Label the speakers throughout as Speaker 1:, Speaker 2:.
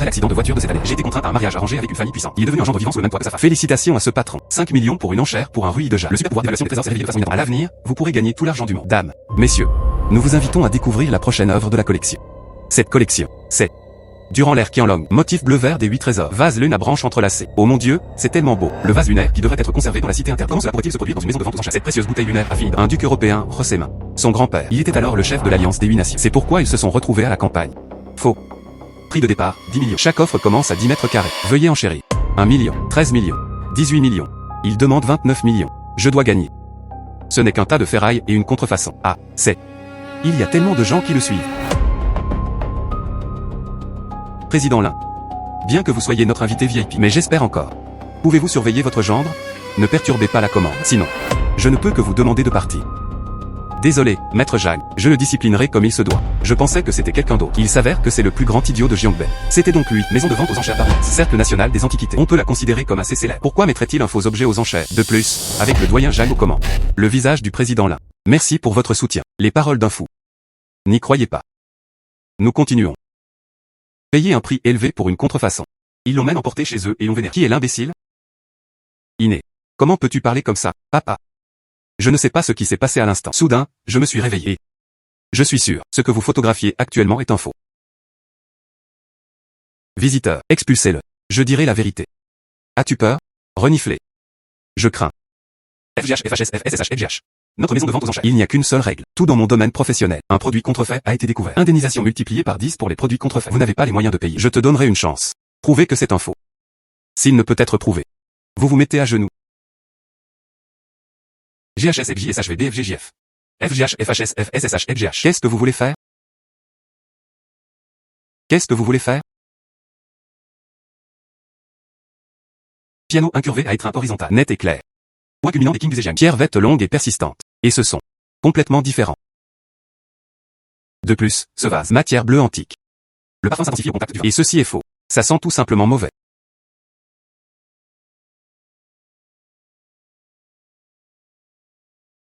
Speaker 1: après l'accident de voiture de cette année. J'ai été contraint à un mariage arrangé avec une famille puissante. Il est devenu un gendre vivant sous le même toit que sa femme. Félicitations à ce patron. 5 millions pour une enchère pour un rui de jade. Le super pouvoir d'évaluation des trésors s'est révélé de façon inattendue. À l'avenir, vous pourrez gagner tout l'argent du monde. Dames, messieurs, nous vous invitons à découvrir la prochaine œuvre de la collection. Cette collection, c'est Durant l'air Qianlong, motif bleu-vert des 8 trésors. Vase lune à branches entrelacées. Oh mon Dieu, c'est tellement beau. Le vase lunaire qui devrait être conservé dans la cité interne. Comment cela pourrait-il se produire dans une maison de vente aux enchères? Cette précieuse bouteille lunaire a fini un duc européen, Rossema. Son grand-père. Il était alors le chef de l'Alliance des 8 nations. C'est pourquoi ils se sont retrouvés à la campagne. Faux. Prix de départ, 10 millions. Chaque offre commence à 10 mètres carrés. Veuillez enchérir. 1 million, 13 millions, 18 millions. Il demande 29 millions. Je dois gagner. Ce n'est qu'un tas de ferraille et une contrefaçon. Ah, c'est... Il y a tellement de gens qui le suivent. Président Lin. Bien que vous soyez notre invité VIP, mais j'espère encore. Pouvez-vous surveiller votre gendre? Ne perturbez pas la commande, sinon, je ne peux que vous demander de partir. Désolé, maître Jacques, je le disciplinerai comme il se doit. Je pensais que c'était quelqu'un d'autre. Il s'avère que c'est le plus grand idiot de Gyeongbuk. C'était donc lui, maison de vente aux enchères Paris, cercle national des antiquités. On peut la considérer comme assez célèbre. Pourquoi mettrait-il un faux objet aux enchères? De plus, avec le doyen Jacques aux commandes. Le visage du président Lin. Merci pour votre soutien. Les paroles d'un fou. N'y croyez pas. Nous continuons. Payer un prix élevé pour une contrefaçon. Ils l'ont même emporté chez eux et ont vénéré. Qui est l'imbécile? Iné. Comment peux-tu parler comme ça, papa? Je ne sais pas ce qui s'est passé à l'instant. Soudain, je me suis réveillé. Je suis sûr, ce que vous photographiez actuellement est un faux. Visiteur, expulsez-le. Je dirai la vérité. As-tu peur? Reniflez. Je crains. FGH, FHS, FSSH, FGH. Notre maison de vente aux enchères. Il n'y a qu'une seule règle. Tout dans mon domaine professionnel. Un produit contrefait a été découvert. Indemnisation multipliée par 10 pour les produits contrefaits. Vous n'avez pas les moyens de payer. Je te donnerai une chance. Prouvez que c'est un faux. S'il ne peut être prouvé, vous vous mettez à genoux. GHS, FJ, SHVD, FGJF. FGH, FHS, FSSH, FGH. Qu'est-ce que vous voulez faire? Qu'est-ce que vous voulez faire? Piano incurvé à étreinte horizontale. Net et clair. Point culminant des King du Zhejiang. Pierre vette longue et persistante. Et ce sont complètement différents. De plus, ce vase, matière bleue antique. Le parfum s'intensifie au contact du vin. Et ceci est faux. Ça sent tout simplement mauvais.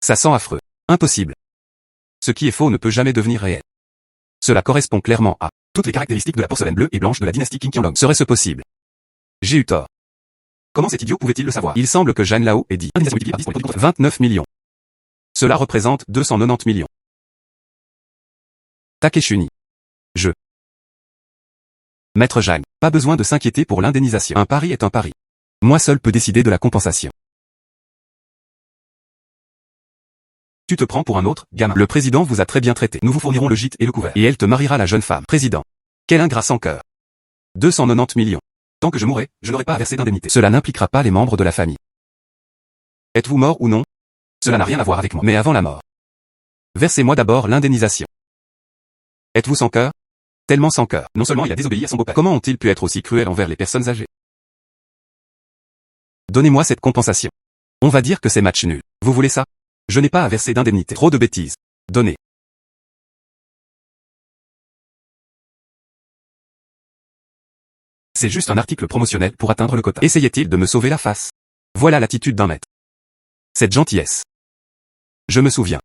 Speaker 1: Ça sent affreux. Impossible. Ce qui est faux ne peut jamais devenir réel. Cela correspond clairement à toutes les caractéristiques de la porcelaine bleue et blanche de la dynastie Qing Qianlong. Serait-ce possible? J'ai eu tort. Comment cet idiot pouvait-il le savoir? Il semble que Jeanne Lao ait dit indemnisation multipliée par 10 pour les produits contrefaits. 29 millions. Cela représente 290 millions. Takeshuni. Je. Maître Jeanne, pas besoin de s'inquiéter pour l'indemnisation. Un pari est un pari. Moi seul peux décider de la compensation. Tu te prends pour un autre, gamin. Le président vous a très bien traité. Nous vous fournirons le gîte et le couvert. Et elle te mariera la jeune femme. Président. Quel ingrat sans cœur. 290 millions. Tant que je mourrai, je n'aurai pas à verser d'indemnité. Cela n'impliquera pas les membres de la famille. Êtes-vous mort ou non? Cela n'a rien à voir avec moi. Mais avant la mort. Versez-moi d'abord l'indemnisation. Êtes-vous sans cœur? Tellement sans cœur. Non seulement il a désobéi à son beau-père. Comment ont-ils pu être aussi cruels envers les personnes âgées? Donnez-moi cette compensation. On va dire que c'est match nul. Vous voulez ça? Je n'ai pas à verser d'indemnité. Trop de bêtises. Donnez. C'est juste un article promotionnel pour atteindre le quota. Essayait-il de me sauver la face? Voilà l'attitude d'un maître. Cette gentillesse. Je me souviens.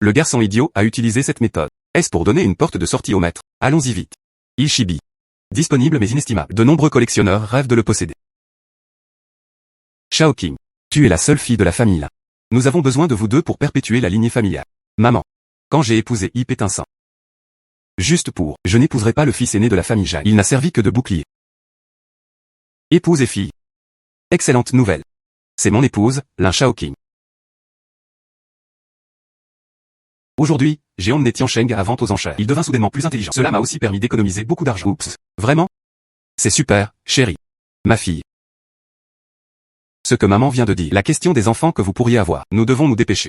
Speaker 1: Le garçon idiot a utilisé cette méthode. Est-ce pour donner une porte de sortie au maître? Allons-y vite. Il chibi. Disponible mais inestimable. De nombreux collectionneurs rêvent de le posséder. Shao King. Tu es la seule fille de la famille là. Nous avons besoin de vous deux pour perpétuer la lignée familiale. Maman. Quand j'ai épousé Ip Étinceant. Juste pour, je n'épouserai pas le fils aîné de la famille Jai. Il n'a servi que de bouclier. Épouse et fille. Excellente nouvelle. C'est mon épouse, Lin Shaoqing. Aujourd'hui, Jeon Né Tiancheng à vente aux enchères. Il devint soudainement plus intelligent. Cela m'a aussi permis d'économiser beaucoup d'argent. Oups. Vraiment? C'est super, chérie. Ma fille. Ce que maman vient de dire. La question des enfants que vous pourriez avoir. Nous devons nous dépêcher.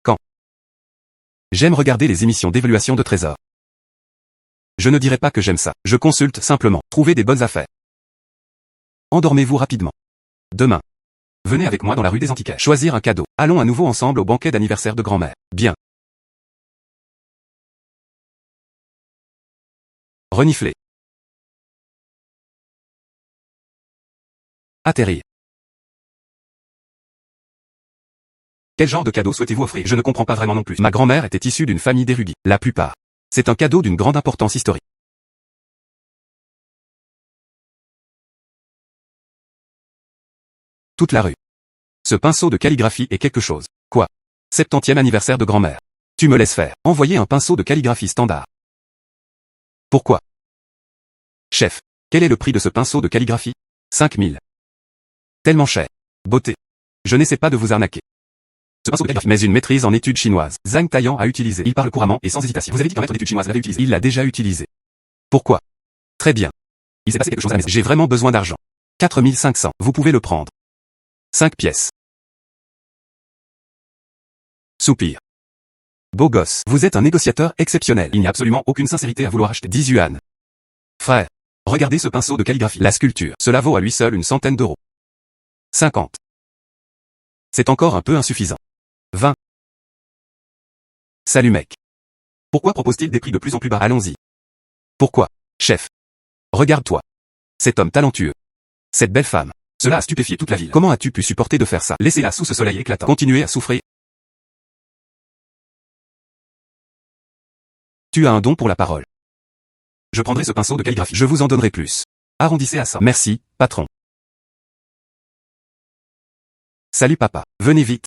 Speaker 1: Quand? J'aime regarder les émissions d'évaluation de trésors. Je ne dirais pas que j'aime ça. Je consulte simplement. Trouver des bonnes affaires. Endormez-vous rapidement. Demain. Venez avec moi dans la rue des Antiquaires. Choisir un cadeau. Allons à nouveau ensemble au banquet d'anniversaire de grand-mère. Bien. Renifler. Atterrir. Quel genre de cadeau souhaitez-vous offrir? Je ne comprends pas vraiment non plus. Ma grand-mère était issue d'une famille d'érudits. La plupart. C'est un cadeau d'une grande importance historique. Toute la rue. Ce pinceau de calligraphie est quelque chose. Quoi? 70e anniversaire de grand-mère. Tu me laisses faire. Envoyer un pinceau de calligraphie standard. Pourquoi? Chef, quel est le prix de ce pinceau de calligraphie? 5000. Tellement cher. Beauté. Je n'essaie pas de vous arnaquer. Ce pinceau de calligraphie, mais une maîtrise en études chinoises. Zhang Taiyan a utilisé. Il parle couramment et sans hésitation. Vous avez dit qu'un maître d'études chinoises l'avait utilisé. Il l'a déjà utilisé. Pourquoi? Très bien. Il s'est passé quelque chose à la maison. J'ai vraiment besoin d'argent. 4500. Vous pouvez le prendre. 5 pièces. Soupir. Beau gosse. Vous êtes un négociateur exceptionnel. Il n'y a absolument aucune sincérité à vouloir acheter 10 yuan. Frère. Regardez ce pinceau de calligraphie. La sculpture. Cela vaut à lui seul une centaine d'euros. 50. C'est encore un peu insuffisant. 20. Salut mec. Pourquoi propose-t-il des prix de plus en plus bas? Allons-y. Pourquoi? Chef. Regarde-toi. Cet homme talentueux. Cette belle femme. Cela a stupéfié toute la ville. Comment as-tu pu supporter de faire ça? Laissez-la sous ce soleil éclatant. Continuez à souffrir. Tu as un don pour la parole. Je prendrai ce pinceau de calligraphie. Je vous en donnerai plus. Arrondissez à 100. Merci, patron. Salut papa. Venez vite.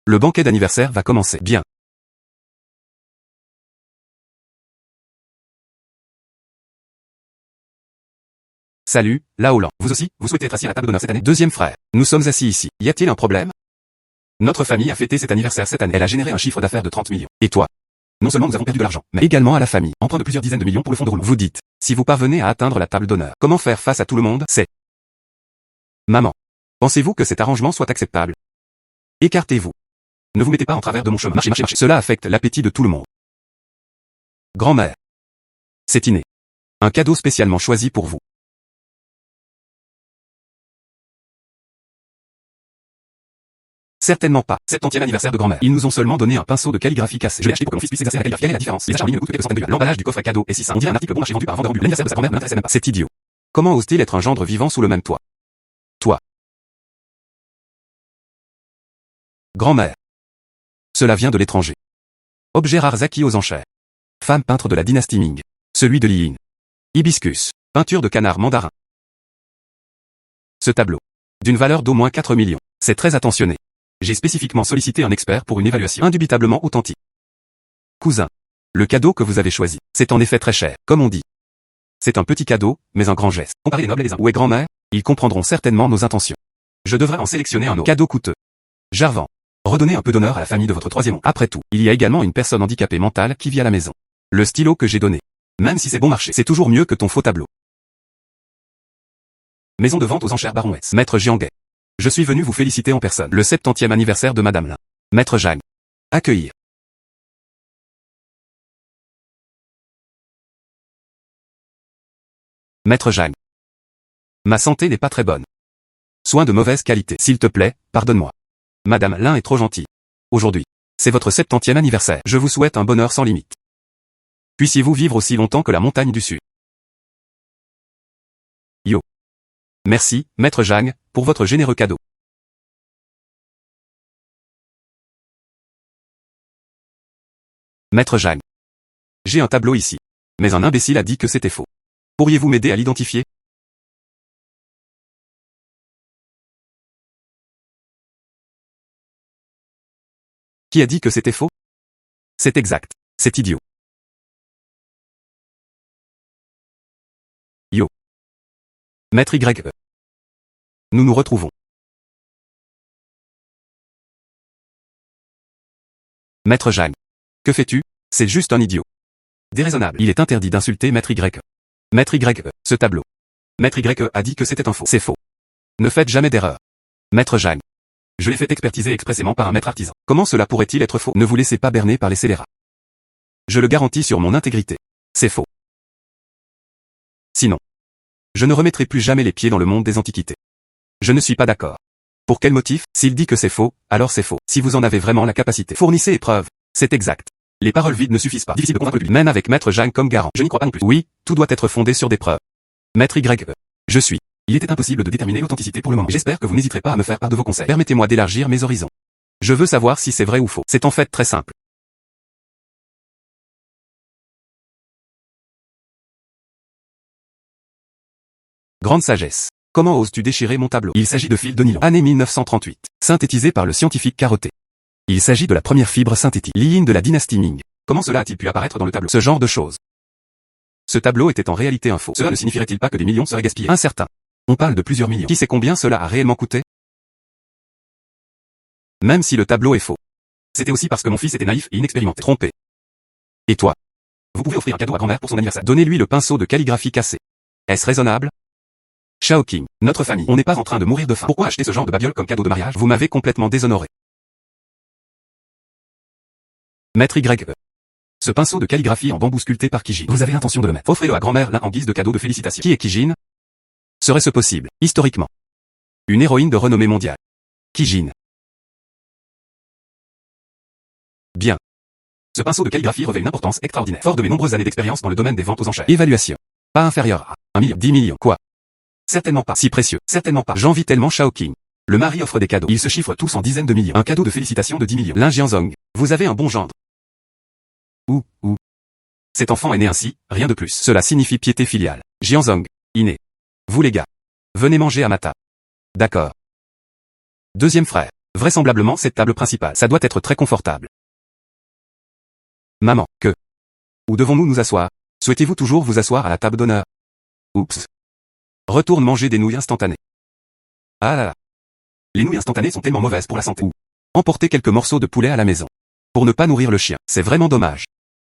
Speaker 1: Le banquet d'anniversaire va commencer. Bien. Salut, Laolan. Vous aussi, vous souhaitez être assis à la table d'honneur cette année? Deuxième frère. Nous sommes assis ici. Y a-t-il un problème? Notre famille a fêté cet anniversaire cette année. Elle a généré un chiffre d'affaires de 30 millions. Et toi? Non seulement nous avons perdu de l'argent, mais également à la famille. Emprunt de plusieurs dizaines de millions pour le fonds de roulement. Vous dites, si vous parvenez à atteindre la table d'honneur, comment faire face à tout le monde? C'est... Maman. Pensez-vous que cet arrangement soit acceptable? Écartez-vous. Ne vous mettez pas en travers de mon chemin. Marchez, marchez, marchez. Cela affecte l'appétit de tout le monde. Grand-mère. C'est inné. Un cadeau spécialement choisi pour vous. Certainement pas. 70e anniversaire de grand-mère. Ils nous ont seulement donné un pinceau de calligraphie cassé. Je l'ai acheté pour que mon fils puisse exercer la calligraphie. Quelle est la différence? Les achats en ligne ne coûtent que quelques centaines de yuan. L'emballage du coffre cadeau est si simple. On dirait un article bon marché vendu par un vendeur ambulant. L'anniversaire de sa grand-mère ne l'intéressait même pas. C'est idiot. Comment ose-t-il être un gendre vivant sous le même toit? Toi. Grand-mère. Cela vient de l'étranger. Objet rare acquis aux enchères. Femme peintre de la dynastie Ming. Celui de Li Yin. Hibiscus. Peinture de canard mandarin. Ce tableau. D'une valeur d'au moins 4 millions. C'est très attentionné. J'ai spécifiquement sollicité un expert pour une évaluation indubitablement authentique. Cousin. Le cadeau que vous avez choisi. C'est en effet très cher, comme on dit. C'est un petit cadeau, mais un grand geste. Comparez les nobles et les uns. Où est grand-mère? Ils comprendront certainement nos intentions. Je devrais en sélectionner un autre. Cadeau coûteux. Jarvan. Redonnez un peu d'honneur à la famille de votre troisième oncle. Après tout, il y a également une personne handicapée mentale qui vit à la maison. Le stylo que j'ai donné. Même si c'est bon marché, c'est toujours mieux que ton faux tableau. Maison de vente aux enchères Baron S. Maître Jiangay. Je suis venu vous féliciter en personne. Le 70e anniversaire de Madame Lin. Maître Zhang. Accueillir. Maître Zhang. Ma santé n'est pas très bonne. Soins de mauvaise qualité. S'il te plaît, pardonne-moi. Madame Lin est trop gentille. Aujourd'hui, c'est votre 70e anniversaire. Je vous souhaite un bonheur sans limite. Puissiez-vous vivre aussi longtemps que la montagne du Sud. Yo. Merci, Maître Zhang, pour votre généreux cadeau. Maître Zhang. J'ai un tableau ici. Mais un imbécile a dit que c'était faux. Pourriez-vous m'aider à l'identifier? Qui a dit que c'était faux? C'est exact. C'est idiot. Yo. Maître YE. Nous nous retrouvons. Maître Zhang. Que fais-tu? C'est juste un idiot. Déraisonnable. Il est interdit d'insulter Maître YE. Maître YE. Ce tableau. Maître YE a dit que c'était un faux. C'est faux. Ne faites jamais d'erreur. Maître Zhang. Je l'ai fait expertiser expressément par un maître artisan. Comment cela pourrait-il être faux? Ne vous laissez pas berner par les scélérats. Je le garantis sur mon intégrité. C'est faux. Sinon, je ne remettrai plus jamais les pieds dans le monde des antiquités. Je ne suis pas d'accord. Pour quel motif? S'il dit que c'est faux, alors c'est faux. Si vous en avez vraiment la capacité, fournissez les preuves. C'est exact. Les paroles vides ne suffisent pas. Difficile de convaincre le public. Même avec Maître Zhang comme garant. Je n'y crois pas non plus. Oui, tout doit être fondé sur des preuves. Maître YE. Je suis. Il était impossible de déterminer l'authenticité pour le moment. J'espère que vous n'hésiterez pas à me faire part de vos conseils. Permettez-moi d'élargir mes horizons. Je veux savoir si c'est vrai ou faux. C'est en fait très simple. Grande sagesse. Comment oses-tu déchirer mon tableau? Il s'agit de fil de nylon. Année 1938. Synthétisé par le scientifique Caroté. Il s'agit de la première fibre synthétique. Ligne de la dynastie Ming. Comment cela a-t-il pu apparaître dans le tableau? Ce genre de choses. Ce tableau était en réalité un faux. Cela ne signifierait-il pas que des millions seraient gaspillés? Incertain. On parle de plusieurs millions. Qui sait combien cela a réellement coûté? Même si le tableau est faux. C'était aussi parce que mon fils était naïf et inexpérimenté. Trompé. Et toi? Vous pouvez offrir un cadeau à grand-mère pour son anniversaire. Donnez-lui le pinceau de calligraphie cassé. Est-ce raisonnable? Shaoqing, notre famille, on n'est pas en train de mourir de faim. Pourquoi acheter ce genre de babiole comme cadeau de mariage? Vous m'avez complètement déshonoré. Maître YE. Ce pinceau de calligraphie en bambou sculpté par Kijin. Vous avez l'intention de le mettre. Offrez-le à grand-mère l'un en guise de cadeau de félicitations. Qui est Kijin? Serait-ce possible, historiquement? Une héroïne de renommée mondiale. Kijin. Bien. Ce pinceau de calligraphie revêt une importance extraordinaire. Fort de mes nombreuses années d'expérience dans le domaine des ventes aux enchères. Évaluation. Pas inférieure à 1 million. 10 millions. Quoi? Certainement pas. Si précieux. Certainement pas. J'envie tellement Shaoqing. Le mari offre des cadeaux. Ils se chiffrent tous en dizaines de millions. Un cadeau de félicitations de 10 millions. Lin Jianzong. Vous avez un bon gendre. Ou. Cet enfant est né ainsi, rien de plus. Cela signifie piété filiale. Jianzong. Inné. Vous les gars. Venez manger à ma table. D'accord. Deuxième frère. Vraisemblablement cette table principale. Ça doit être très confortable. Maman, que? Où devons-nous nous asseoir? Souhaitez-vous toujours vous asseoir à la table d'honneur? Oups. Retourne manger des nouilles instantanées. Ah là là. Les nouilles instantanées sont tellement mauvaises pour la santé. Ou emporter quelques morceaux de poulet à la maison. Pour ne pas nourrir le chien. C'est vraiment dommage.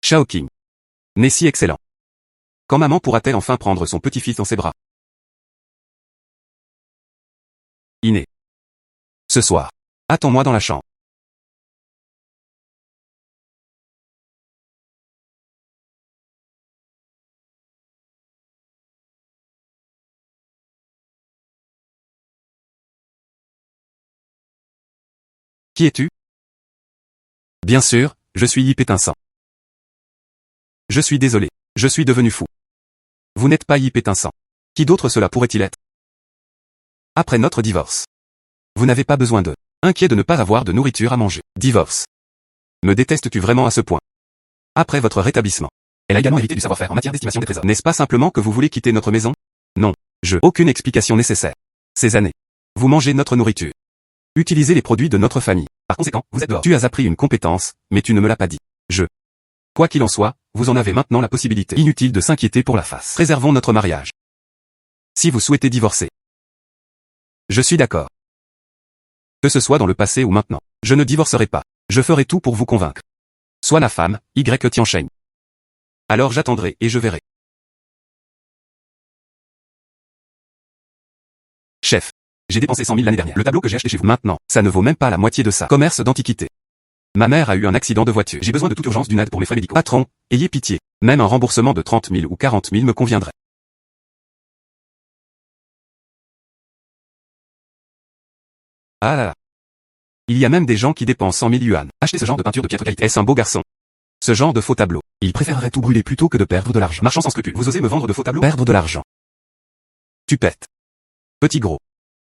Speaker 1: Shaoqing. Né si excellent. Quand maman pourra-t-elle enfin prendre son petit-fils dans ses bras? Inné. Ce soir. Attends-moi dans la chambre. Qui es-tu? Bien sûr, je suis Yi Pétinsan. Je suis désolé. Je suis devenu fou. Vous n'êtes pas Yi Pétinsan. Qui d'autre cela pourrait-il être? Après notre divorce. Vous n'avez pas besoin de... Inquiet de ne pas avoir de nourriture à manger. Divorce. Me détestes-tu vraiment à ce point? Après votre rétablissement. Elle a également hérité du savoir-faire en matière d'estimation des trésors. N'est-ce pas simplement que vous voulez quitter notre maison? Non. Aucune explication nécessaire. Ces années. Vous mangez notre nourriture. Utilisez les produits de notre famille. Par conséquent, vous êtes dehors. Tu as appris une compétence, mais tu ne me l'as pas dit. Quoi qu'il en soit, vous en avez maintenant la possibilité. Inutile de s'inquiéter pour la face. Préservons notre mariage. Si vous souhaitez divorcer. Je suis d'accord. Que ce soit dans le passé ou maintenant. Je ne divorcerai pas. Je ferai tout pour vous convaincre. Sois la femme, Y Tiancheng. Alors j'attendrai et je verrai. Chef. J'ai dépensé 100 000 l'année dernière. Le tableau que j'ai acheté chez vous. Maintenant, ça ne vaut même pas la moitié de ça. Commerce d'antiquité. Ma mère a eu un accident de voiture. J'ai besoin de toute urgence d'une aide pour mes frais médicaux. Patron, ayez pitié. Même un remboursement de 30 000 ou 40 000 me conviendrait. Ah là là. Il y a même des gens qui dépensent 100 000 yuan. Acheter ce genre de peinture de piètre qualité. Est-ce un beau garçon? Ce genre de faux tableau. Il préférerait tout brûler plutôt que de perdre de l'argent. Marchand sans scrupules. Vous osez me vendre de faux tableaux? Perdre de l'argent. Tu pètes. Petit gros.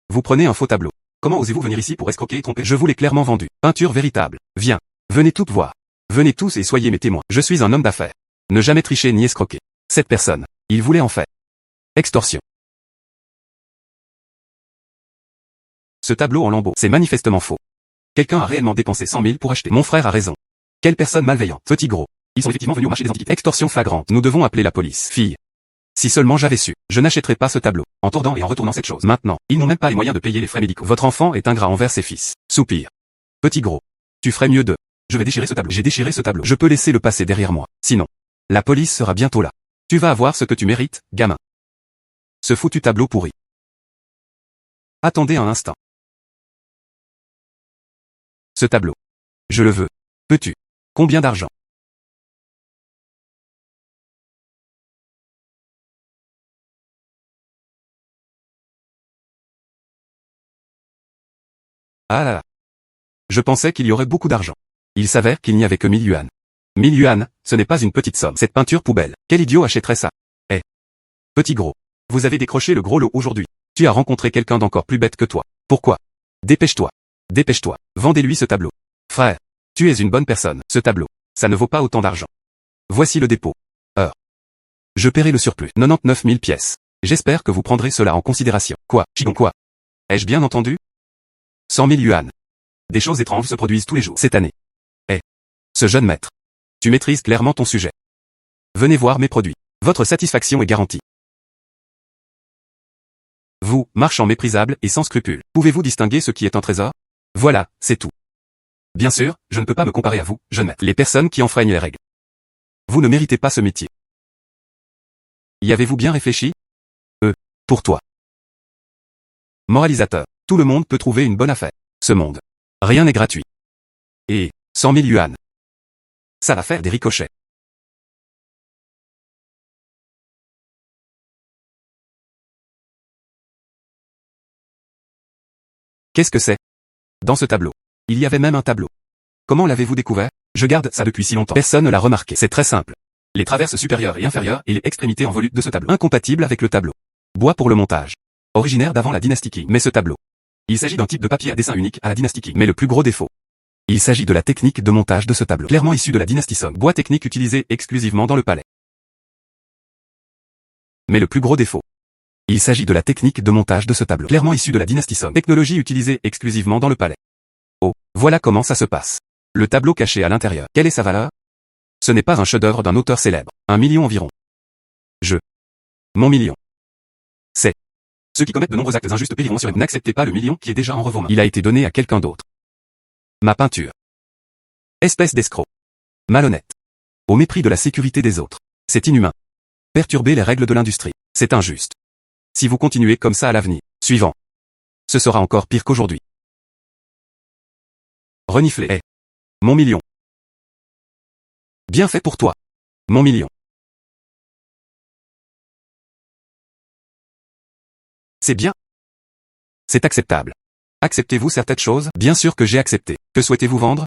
Speaker 1: Vous prenez un faux tableau. Comment osez-vous venir ici pour escroquer et tromper? Je vous l'ai clairement vendu. Peinture véritable. Viens. Venez toutes voir. Venez tous et soyez mes témoins. Je suis un homme d'affaires. Ne jamais tricher ni escroquer. Cette personne. Il voulait en fait. Extorsion. Ce tableau en lambeaux. C'est manifestement faux. Quelqu'un a réellement dépensé 100 000 pour acheter. Mon frère a raison. Quelle personne malveillante. Petit gros. Ils sont effectivement venus au marché des antiquités. Extorsion flagrante. Nous devons appeler la police. Fille. Si seulement j'avais su, je n'achèterais pas ce tableau. En tordant et en retournant cette chose. Maintenant, ils n'ont même pas les moyens de payer les frais médicaux. Votre enfant est ingrat envers ses fils. Soupir. Petit gros. Tu ferais mieux de... Je vais déchirer ce tableau. J'ai déchiré ce tableau. Je peux laisser le passer derrière moi. Sinon, la police sera bientôt là. Tu vas avoir ce que tu mérites, gamin. Ce foutu tableau pourri. Attendez un instant. Ce tableau. Je le veux. Peux-tu? Combien d'argent? Ah là là. Je pensais qu'il y aurait beaucoup d'argent. Il s'avère qu'il n'y avait que 1000 yuan. 1000 yuan, ce n'est pas une petite somme. Cette peinture poubelle. Quel idiot achèterait ça? Eh. Petit gros. Vous avez décroché le gros lot aujourd'hui. Tu as rencontré quelqu'un d'encore plus bête que toi. Pourquoi? Dépêche-toi. Dépêche-toi. Vendez-lui ce tableau. Frère, tu es une bonne personne. Ce tableau, ça ne vaut pas autant d'argent. Voici le dépôt. Je paierai le surplus. 99 000 pièces. J'espère que vous prendrez cela en considération. Quoi, Chigon quoi? Ai-je bien entendu? 100 000 yuan. Des choses étranges se produisent tous les jours cette année. Ce jeune maître. Tu maîtrises clairement ton sujet. Venez voir mes produits. Votre satisfaction est garantie. Vous, marchand méprisable et sans scrupules, pouvez-vous distinguer ce qui est un trésor? Voilà, c'est tout. Bien sûr, je ne peux pas me comparer à vous, jeune maître. Les personnes qui enfreignent les règles. Vous ne méritez pas ce métier. Y avez-vous bien réfléchi? Pour toi. Moralisateur. Tout le monde peut trouver une bonne affaire. Ce monde. Rien n'est gratuit. Et 100 000 yuan. Ça va faire des ricochets. Qu'est-ce que c'est? Dans ce tableau. Il y avait même un tableau. Comment l'avez-vous découvert? Je garde ça depuis si longtemps. Personne ne l'a remarqué. C'est très simple. Les traverses supérieures et inférieures et les extrémités en volute de ce tableau. Incompatible avec le tableau. Bois pour le montage. Originaire d'avant la dynastie Qing. Mais ce tableau. Il s'agit d'un type de papier à dessin unique à la dynastie Qing. Mais le plus gros défaut. Il s'agit de la technique de montage de ce tableau. Clairement issu de la dynastie Song. Bois technique utilisé exclusivement dans le palais. Mais le plus gros défaut. Il s'agit de la technique de montage de ce tableau. Clairement issu de la dynastie Song. Technologie utilisée exclusivement dans le palais. Oh, voilà comment ça se passe. Le tableau caché à l'intérieur. Quelle est sa valeur? Ce n'est pas un chef-d'œuvre d'un auteur célèbre. 1 million environ. Mon million. C'est. Ceux qui commettent de nombreux actes injustes périront sur une. N'acceptez pas le million qui est déjà en vos mains. Il a été donné à quelqu'un d'autre. Ma peinture. Espèce d'escroc. Malhonnête. Au mépris de la sécurité des autres. C'est inhumain. Perturber les règles de l'industrie. C'est injuste. Si vous continuez comme ça à l'avenir, suivant. Ce sera encore pire qu'aujourd'hui. Renifler. Mon million. Bien fait pour toi. Mon million. C'est bien. C'est acceptable. Acceptez-vous certaines choses? Bien sûr que j'ai accepté. Que souhaitez-vous vendre?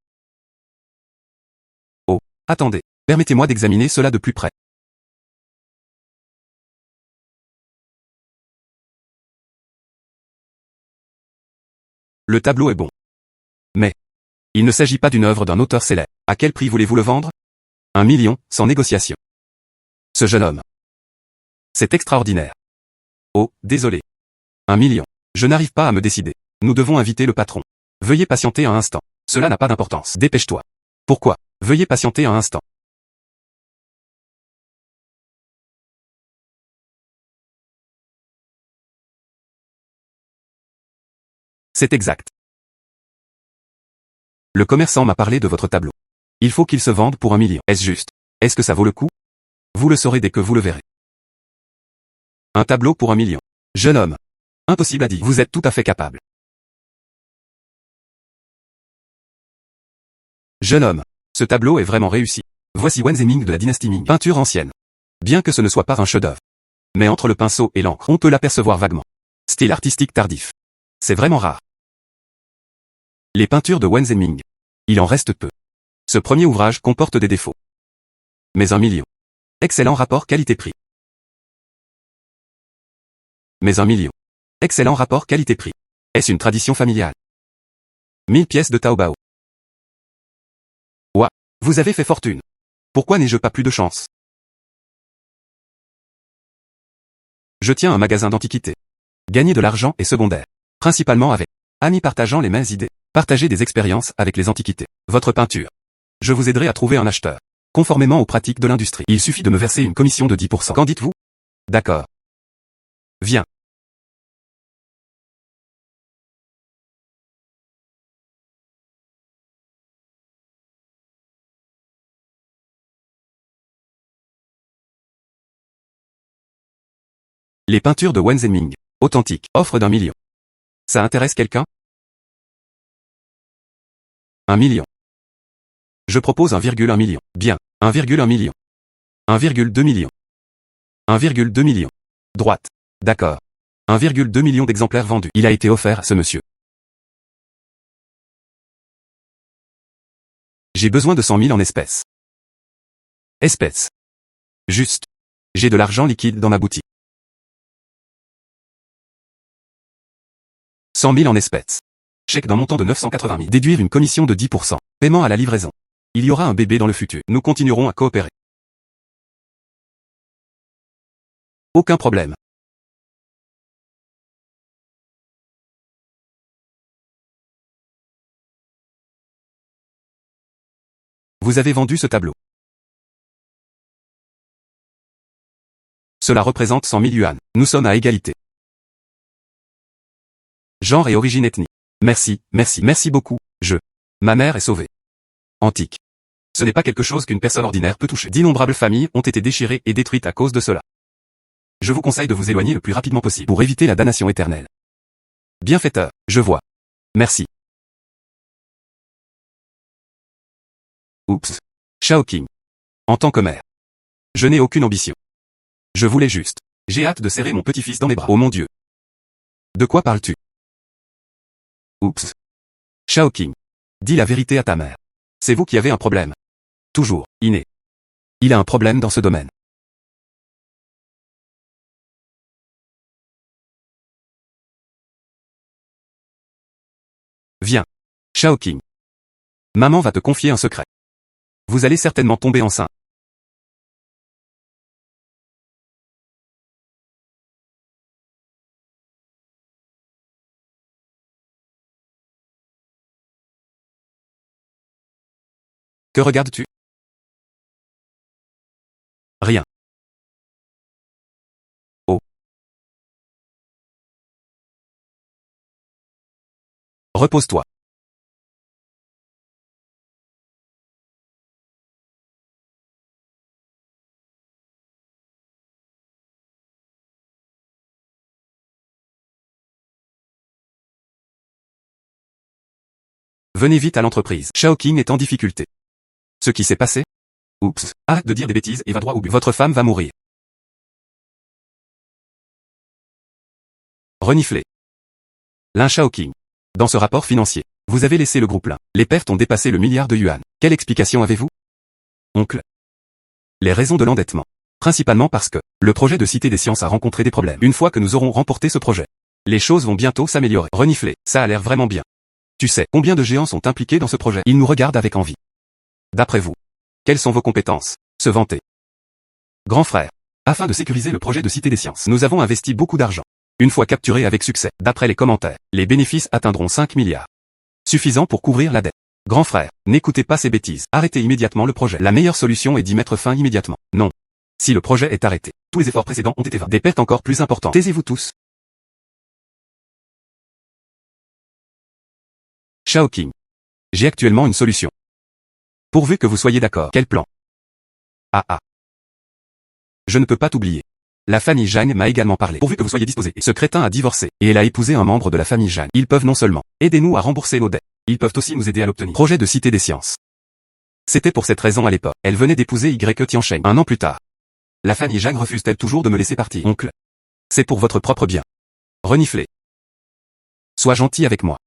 Speaker 1: Oh, attendez. Permettez-moi d'examiner cela de plus près. Le tableau est bon. Mais, il ne s'agit pas d'une œuvre d'un auteur célèbre. À quel prix voulez-vous le vendre? 1 million, sans négociation. Ce jeune homme. C'est extraordinaire. Oh, désolé. 1 million. Je n'arrive pas à me décider. Nous devons inviter le patron. Veuillez patienter un instant. Cela n'a pas d'importance. Dépêche-toi. Pourquoi? Veuillez patienter un instant. C'est exact. Le commerçant m'a parlé de votre tableau. Il faut qu'il se vende pour 1 million. Est-ce juste? Est-ce que ça vaut le coup? Vous le saurez dès que vous le verrez. Un tableau pour 1 million. Jeune homme. Impossible à dire. Vous êtes tout à fait capable. Jeune homme. Ce tableau est vraiment réussi. Voici Wen Zeming de la dynastie Ming. Peinture ancienne. Bien que ce ne soit pas un chef-d'œuvre. Mais entre le pinceau et l'encre, on peut l'apercevoir vaguement. Style artistique tardif. C'est vraiment rare. Les peintures de Wen Zeming. Il en reste peu. Ce premier ouvrage comporte des défauts. Mais 1 million. Excellent rapport qualité-prix. Mais 1 million. Excellent rapport qualité-prix. Est-ce une tradition familiale? 1000 pièces de Taobao. Ouah, vous avez fait fortune. Pourquoi n'ai-je pas plus de chance? Je tiens un magasin d'antiquités. Gagner de l'argent est secondaire. Principalement avec amis partageant les mêmes idées. Partager des expériences avec les antiquités. Votre peinture. Je vous aiderai à trouver un acheteur. Conformément aux pratiques de l'industrie. Il suffit de me verser une commission de 10%. Qu'en dites-vous? D'accord. Viens. Les peintures de Wen Zeming. Authentiques. Offre d'1 million. Ça intéresse quelqu'un? 1 million. Je propose 1,1 million. Bien. 1,1 million. 1,2 million. 1,2 million. Droite. D'accord. 1,2 million d'exemplaires vendus. Il a été offert à ce monsieur. J'ai besoin de 100 000 en espèces. Espèces. Juste. J'ai de l'argent liquide dans ma boutique. 100 000 en espèces. Chèque d'un montant de 980 000. Déduire une commission de 10%. Paiement à la livraison. Il y aura un bébé dans le futur. Nous continuerons à coopérer. Aucun problème. Vous avez vendu ce tableau. Cela représente 100 000 yuan. Nous sommes à égalité. Genre et origine ethnique. Merci beaucoup, Ma mère est sauvée. Antique. Ce n'est pas quelque chose qu'une personne ordinaire peut toucher. D'innombrables familles ont été déchirées et détruites à cause de cela. Je vous conseille de vous éloigner le plus rapidement possible pour éviter la damnation éternelle. Bienfaiteur, je vois. Merci. Oups. Shaoqing. En tant que mère. Je n'ai aucune ambition. Je voulais juste. J'ai hâte de serrer mon petit-fils dans mes bras. Oh mon Dieu. De quoi parles-tu? Oups. Shaoqing. Dis la vérité à ta mère. C'est vous qui avez un problème. Toujours, inné. Il a un problème dans ce domaine. Viens. Shaoqing. Maman va te confier un secret. Vous allez certainement tomber enceinte. Que regardes-tu? Rien. Oh. Repose-toi. Venez vite à l'entreprise. Shaoqing est en difficulté. Ce qui s'est passé? Oups. Arrête de dire des bêtises et va droit au but. Votre femme va mourir. Renifler. Lin Shaoqing. Dans ce rapport financier, vous avez laissé le groupe Lin. Les pertes ont dépassé le milliard de yuan. Quelle explication avez-vous? Oncle. Les raisons de l'endettement. Principalement parce que le projet de Cité des Sciences a rencontré des problèmes. Une fois que nous aurons remporté ce projet, les choses vont bientôt s'améliorer. Renifler. Ça a l'air vraiment bien. Tu sais combien de géants sont impliqués dans ce projet? Ils nous regardent avec envie. D'après vous, quelles sont vos compétences? Se vanter. Grand frère. Afin de sécuriser le projet de Cité des Sciences, nous avons investi beaucoup d'argent. Une fois capturé avec succès, d'après les commentaires, les bénéfices atteindront 5 milliards. Suffisant pour couvrir la dette. Grand frère, n'écoutez pas ces bêtises. Arrêtez immédiatement le projet. La meilleure solution est d'y mettre fin immédiatement. Non. Si le projet est arrêté, tous les efforts précédents ont été vains. Des pertes encore plus importantes. Taisez-vous tous. Shaoqing. J'ai actuellement une solution. Pourvu que vous soyez d'accord. Quel plan? Ah. Je ne peux pas t'oublier. La famille Zhang m'a également parlé. Pourvu que vous soyez disposé. Ce crétin a divorcé, et elle a épousé un membre de la famille Zhang. Ils peuvent non seulement aider nous à rembourser nos dettes, ils peuvent aussi nous aider à l'obtenir. Projet de Cité des Sciences. C'était pour cette raison à l'époque. Elle venait d'épouser Y Tiancheng. Un an plus tard. La famille Zhang refuse-t-elle toujours de me laisser partir? Oncle. C'est pour votre propre bien. Renifler. Sois gentil avec moi.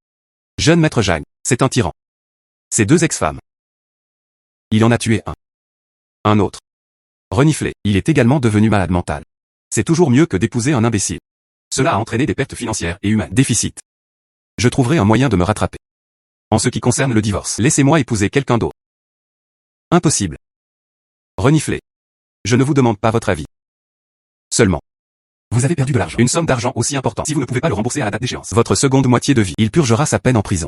Speaker 1: Jeune maître Zhang, c'est un tyran. Ces deux ex-femmes. Il en a tué un. Un autre. Renifler. Il est également devenu malade mental. C'est toujours mieux que d'épouser un imbécile. Cela a entraîné des pertes financières et humaines. Déficit. Je trouverai un moyen de me rattraper. En ce qui concerne le divorce, laissez-moi épouser quelqu'un d'autre. Impossible. Renifler. Je ne vous demande pas votre avis. Seulement. Vous avez perdu de l'argent. Une somme d'argent aussi importante. Si vous ne pouvez pas le rembourser à la date d'échéance, votre seconde moitié de vie, il purgera sa peine en prison.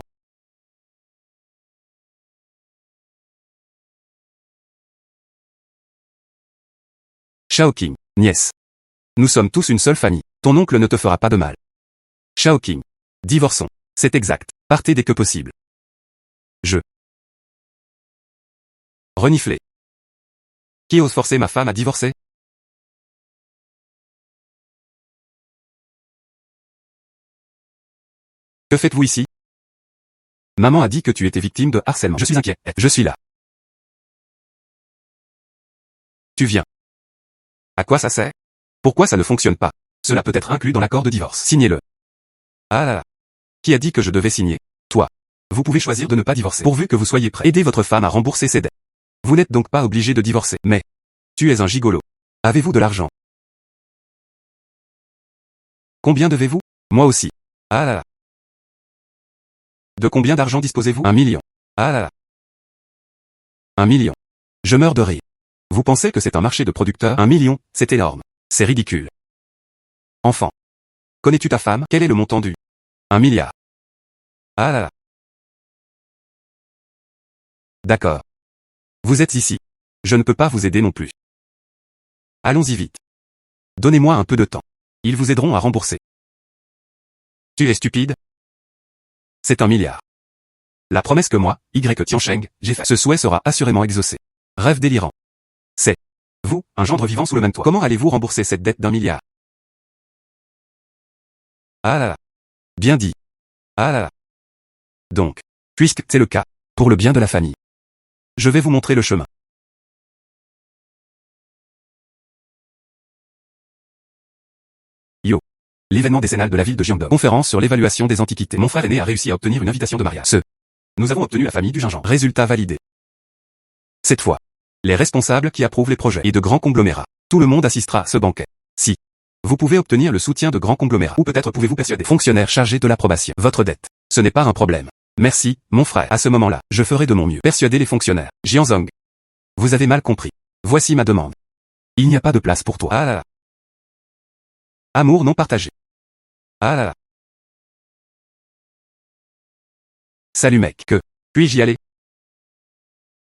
Speaker 1: Shaoqing. Nièce. Nous sommes tous une seule famille. Ton oncle ne te fera pas de mal. Shaoqing. Divorçons. C'est exact. Partez dès que possible. Renifler. Qui ose forcer ma femme à divorcer? Que faites-vous ici? Maman a dit que tu étais victime de harcèlement. Je suis inquiet. Je suis là. Tu viens. À quoi ça sert? Pourquoi ça ne fonctionne pas? Cela peut être inclus dans l'accord de divorce. Signez-le. Ah là là. Qui a dit que je devais signer? Toi. Vous pouvez choisir de ne pas divorcer. Pourvu que vous soyez prêt. Aidez votre femme à rembourser ses dettes. Vous n'êtes donc pas obligé de divorcer. Mais. Tu es un gigolo. Avez-vous de l'argent? Combien devez-vous? Moi aussi. Ah là là. De combien d'argent disposez-vous? 1 million. Ah là là. 1 million. Je meurs de rire. Vous pensez que c'est un marché de producteurs? 1 million, c'est énorme. C'est ridicule. Enfant. Connais-tu ta femme? Quel est le montant du? 1 milliard. Ah là là. D'accord. Vous êtes ici. Je ne peux pas vous aider non plus. Allons-y vite. Donnez-moi un peu de temps. Ils vous aideront à rembourser. Tu es stupide? C'est 1 milliard. La promesse que moi, Y Tiancheng, j'ai faite. Ce souhait sera assurément exaucé. Rêve délirant. C'est vous, un gendre vivant sous le même toit. Comment allez-vous rembourser cette dette d'1 milliard? Ah là là. Bien dit. Ah là là. Donc, puisque c'est le cas, pour le bien de la famille, je vais vous montrer le chemin. Yo. L'événement décennal de la ville de Jiangdong. Conférence sur l'évaluation des antiquités. Mon frère aîné a réussi à obtenir une invitation de mariage. Nous avons obtenu la famille du gingembre. Résultat validé. Cette fois, les responsables qui approuvent les projets et de grands conglomérats. Tout le monde assistera à ce banquet. Si vous pouvez obtenir le soutien de grands conglomérats, ou peut-être pouvez-vous persuader fonctionnaires chargés de l'approbation. Votre dette, ce n'est pas un problème. Merci, mon frère. À ce moment-là, je ferai de mon mieux. Persuader les fonctionnaires. Jianzong. Vous avez mal compris. Voici ma demande. Il n'y a pas de place pour toi. Ah là là. Amour non partagé. Ah là là. Salut mec, que puis-je y aller?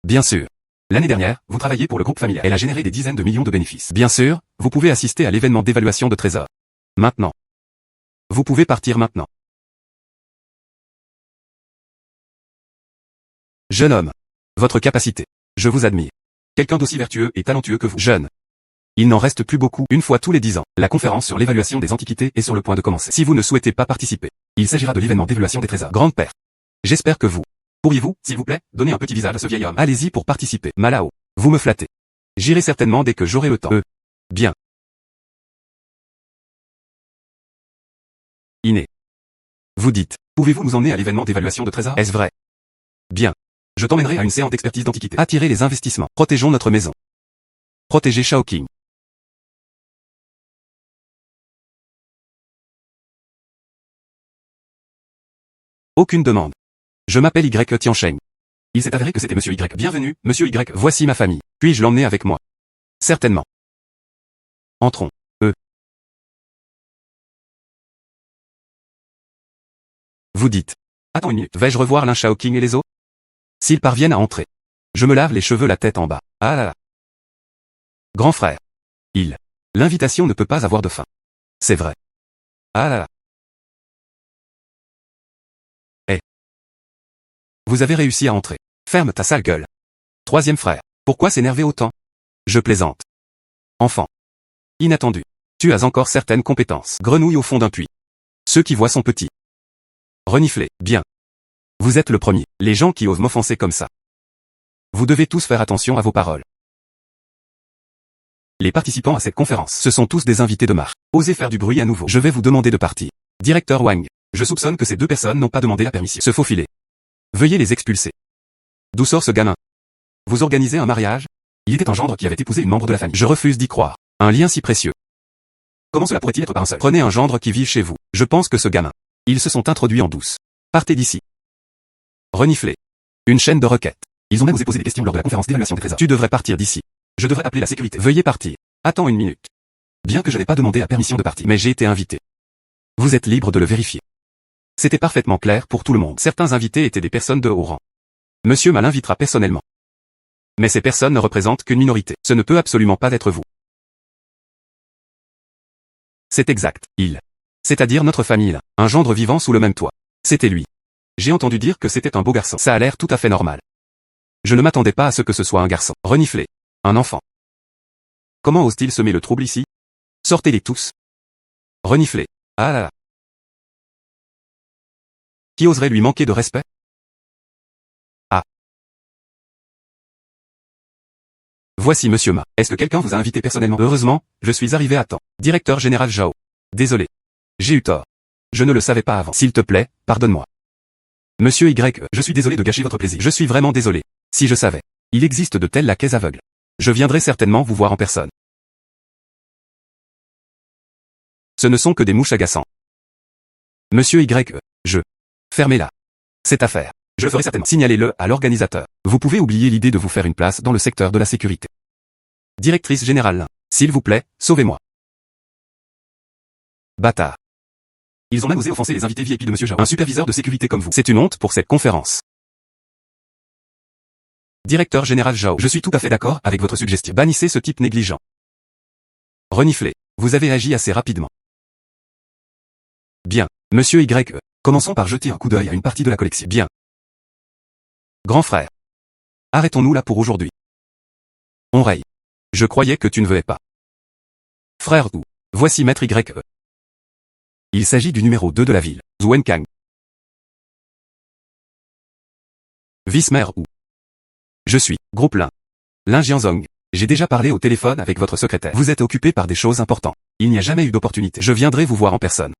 Speaker 1: Bien sûr. L'année dernière, vous travailliez pour le groupe familial. Elle a généré des dizaines de millions de bénéfices. Bien sûr, vous pouvez assister à l'événement d'évaluation de trésors. Maintenant. Vous pouvez partir maintenant. Jeune homme. Votre capacité. Je vous admire. Quelqu'un d'aussi vertueux et talentueux que vous. Jeune. Il n'en reste plus beaucoup. Une fois tous les 10 ans, la conférence sur l'évaluation des antiquités est sur le point de commencer. Si vous ne souhaitez pas participer, il s'agira de l'événement d'évaluation des trésors. Grande-père. J'espère que vous. Pourriez-vous, s'il vous plaît, donner un petit visage à ce vieil homme? Allez-y pour participer. Malao. Vous me flattez. J'irai certainement dès que j'aurai le temps. Bien. Iné. Vous dites, pouvez-vous nous emmener à l'événement d'évaluation de trésors? Est-ce vrai? Bien. Je t'emmènerai à une séance d'expertise d'antiquité. Attirer les investissements. Protégeons notre maison. Protéger Shaoqing. Aucune demande. Je m'appelle Y Tiancheng. Il s'est avéré que c'était Monsieur Y. Bienvenue, Monsieur Y. Voici ma famille. Puis-je l'emmener avec moi? Certainement. Entrons. Vous dites. Attends une minute. Vais-je revoir l'un Shaoqing et les autres? S'ils parviennent à entrer. Je me lave les cheveux la tête en bas. Ah là là. Grand frère. L'invitation ne peut pas avoir de fin. C'est vrai. Ah là là. Vous avez réussi à entrer. Ferme ta sale gueule. Troisième frère. Pourquoi s'énerver autant? Je plaisante. Enfant. Inattendu. Tu as encore certaines compétences. Grenouille au fond d'un puits. Ceux qui voient sont petits. Renifler. Bien. Vous êtes le premier. Les gens qui osent m'offenser comme ça. Vous devez tous faire attention à vos paroles. Les participants à cette conférence, ce sont tous des invités de marque. Osez faire du bruit à nouveau. Je vais vous demander de partir. Directeur Wang. Je soupçonne que ces deux personnes n'ont pas demandé la permission. Se faufiler. Veuillez les expulser. D'où sort ce gamin? Vous organisez un mariage? Il était un gendre qui avait épousé une membre de la famille. Je refuse d'y croire. Un lien si précieux. Comment cela pourrait-il être par un seul? Prenez un gendre qui vit chez vous. Je pense que ce gamin. Ils se sont introduits en douce. Partez d'ici. Renifler. Une chaîne de requêtes. Ils ont même osé poser des questions lors de la conférence d'évaluation des trésors. Tu devrais partir d'ici. Je devrais appeler la sécurité. Veuillez partir. Attends une minute. Bien que je n'ai pas demandé la permission de partir, mais j'ai été invité. Vous êtes libre de le vérifier. C'était parfaitement clair pour tout le monde. Certains invités étaient des personnes de haut rang. Monsieur Ma l'invitera personnellement. Mais ces personnes ne représentent qu'une minorité. Ce ne peut absolument pas être vous. C'est exact. C'est-à-dire notre famille là. Un gendre vivant sous le même toit. C'était lui. J'ai entendu dire que c'était un beau garçon. Ça a l'air tout à fait normal. Je ne m'attendais pas à ce que ce soit un garçon. Renifler. Un enfant. Comment ose-t-il semer le trouble ici? Sortez-les tous. Renifler. Ah là là. Qui oserait lui manquer de respect? Ah. Voici Monsieur Ma. Est-ce que quelqu'un vous a invité personnellement? Heureusement, je suis arrivé à temps. Directeur général Zhao. Désolé. J'ai eu tort. Je ne le savais pas avant. S'il te plaît, pardonne-moi. Monsieur Y, je suis désolé de gâcher votre plaisir. Je suis vraiment désolé. Si je savais. Il existe de tels laquais aveugles. Je viendrai certainement vous voir en personne. Ce ne sont que des mouches agaçants. Monsieur Y, Fermez-la. Cette affaire, je le ferai certainement. Signalez-le à l'organisateur. Vous pouvez oublier l'idée de vous faire une place dans le secteur de la sécurité. Directrice générale, s'il vous plaît, sauvez-moi. Bâtard. Ils ont même osé offenser les invités VIP de Monsieur Jao. Un superviseur de sécurité comme vous. C'est une honte pour cette conférence. Directeur général Jao, je suis tout à fait d'accord avec votre suggestion. Bannissez ce type négligent. Reniflez. Vous avez agi assez rapidement. Bien. Monsieur Y. Commençons par jeter un coup d'œil à une partie de la collection. Bien. Grand frère. Arrêtons-nous là pour aujourd'hui. On raye. Je croyais que tu ne venais pas. Frère Wu. Voici Maître Y. Il s'agit du numéro 2 de la ville, Zhuenkang. Vice-maire Wu. Je suis, groupe Lin. Lin Jianzong. J'ai déjà parlé au téléphone avec votre secrétaire. Vous êtes occupé par des choses importantes. Il n'y a jamais eu d'opportunité. Je viendrai vous voir en personne.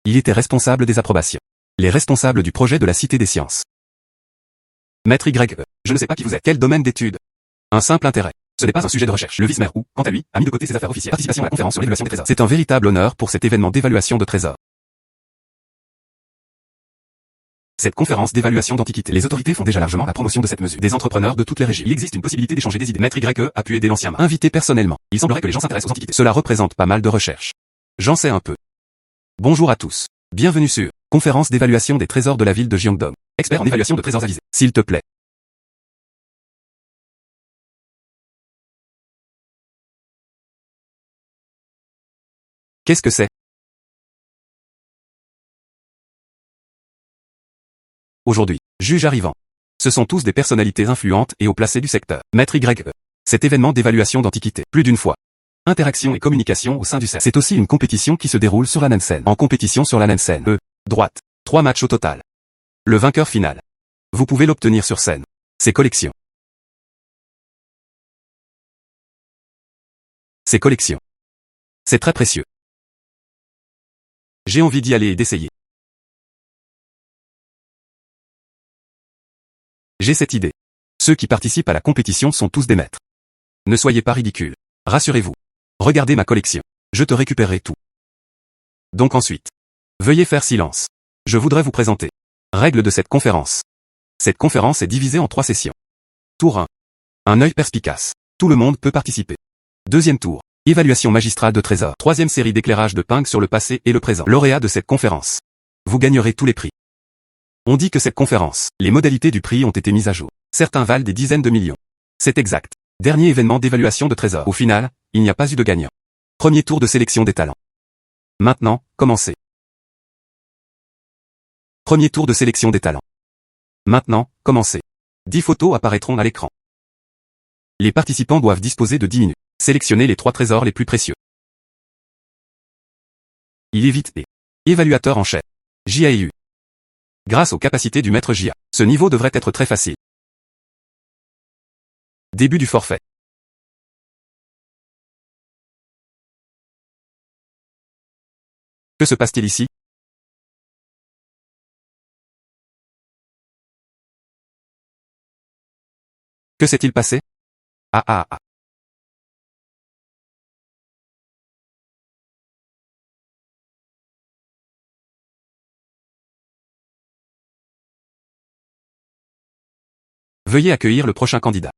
Speaker 1: Il était responsable des approbations. Les responsables du projet de la Cité des Sciences. Maître Y. Je ne sais pas qui vous êtes. Quel domaine d'études? Un simple intérêt. Ce n'est pas un sujet de recherche. Le vice-maire Wu, quant à lui, a mis de côté ses affaires officielles. Participation à la conférence sur l'évaluation des trésors. C'est un véritable honneur pour cet événement d'évaluation de trésors. Cette conférence d'évaluation d'antiquité. Les autorités font déjà largement la promotion de cette mesure. Des entrepreneurs de toutes les régions. Il existe une possibilité d'échanger des idées. Maître Y a pu aider l'ancien main. Invité personnellement. Il semblerait que les gens s'intéressent aux antiquités. Cela représente pas mal de recherches. J'en sais un peu. Bonjour à tous. Bienvenue sur conférence d'évaluation des trésors de la ville de Jiangdong. Expert en évaluation de trésors avisés. S'il te plaît. Qu'est-ce que c'est? Aujourd'hui, juge arrivant. Ce sont tous des personnalités influentes et haut placées du secteur. Maître Y. Cet événement d'évaluation d'antiquité. Plus d'une fois. Interaction et communication au sein du cercle. C'est aussi une compétition qui se déroule sur la Nansen. En compétition sur la Nansen. Droite. 3 matchs au total. Le vainqueur final. Vous pouvez l'obtenir sur scène. Ces collections. Ces collections. C'est très précieux. J'ai envie d'y aller et d'essayer. J'ai cette idée. Ceux qui participent à la compétition sont tous des maîtres. Ne soyez pas ridicules. Rassurez-vous. Regardez ma collection. Je te récupérerai tout. Donc ensuite. Veuillez faire silence. Je voudrais vous présenter. Règles de cette conférence. Cette conférence est divisée en 3 sessions. Tour 1. Un œil perspicace. Tout le monde peut participer. Deuxième tour. Évaluation magistrale de trésors. Troisième série d'éclairage de Ping sur le passé et le présent. Lauréat de cette conférence. Vous gagnerez tous les prix. On dit que cette conférence, les modalités du prix ont été mises à jour. Certains valent des dizaines de millions. C'est exact. Dernier événement d'évaluation de trésors. Au final, il n'y a pas eu de gagnant. Premier tour de sélection des talents. Maintenant, commencez. Premier tour de sélection des talents. Maintenant, commencez. 10 photos apparaîtront à l'écran. Les participants doivent disposer de 10 minutes. Sélectionnez les 3 trésors les plus précieux. Il est vite et évaluateur en chef. JAEU. Grâce aux capacités du maître JA, ce niveau devrait être très facile. Début du forfait. Que se passe-t-il ici? Que s'est-il passé? Ah. Veuillez accueillir le prochain candidat.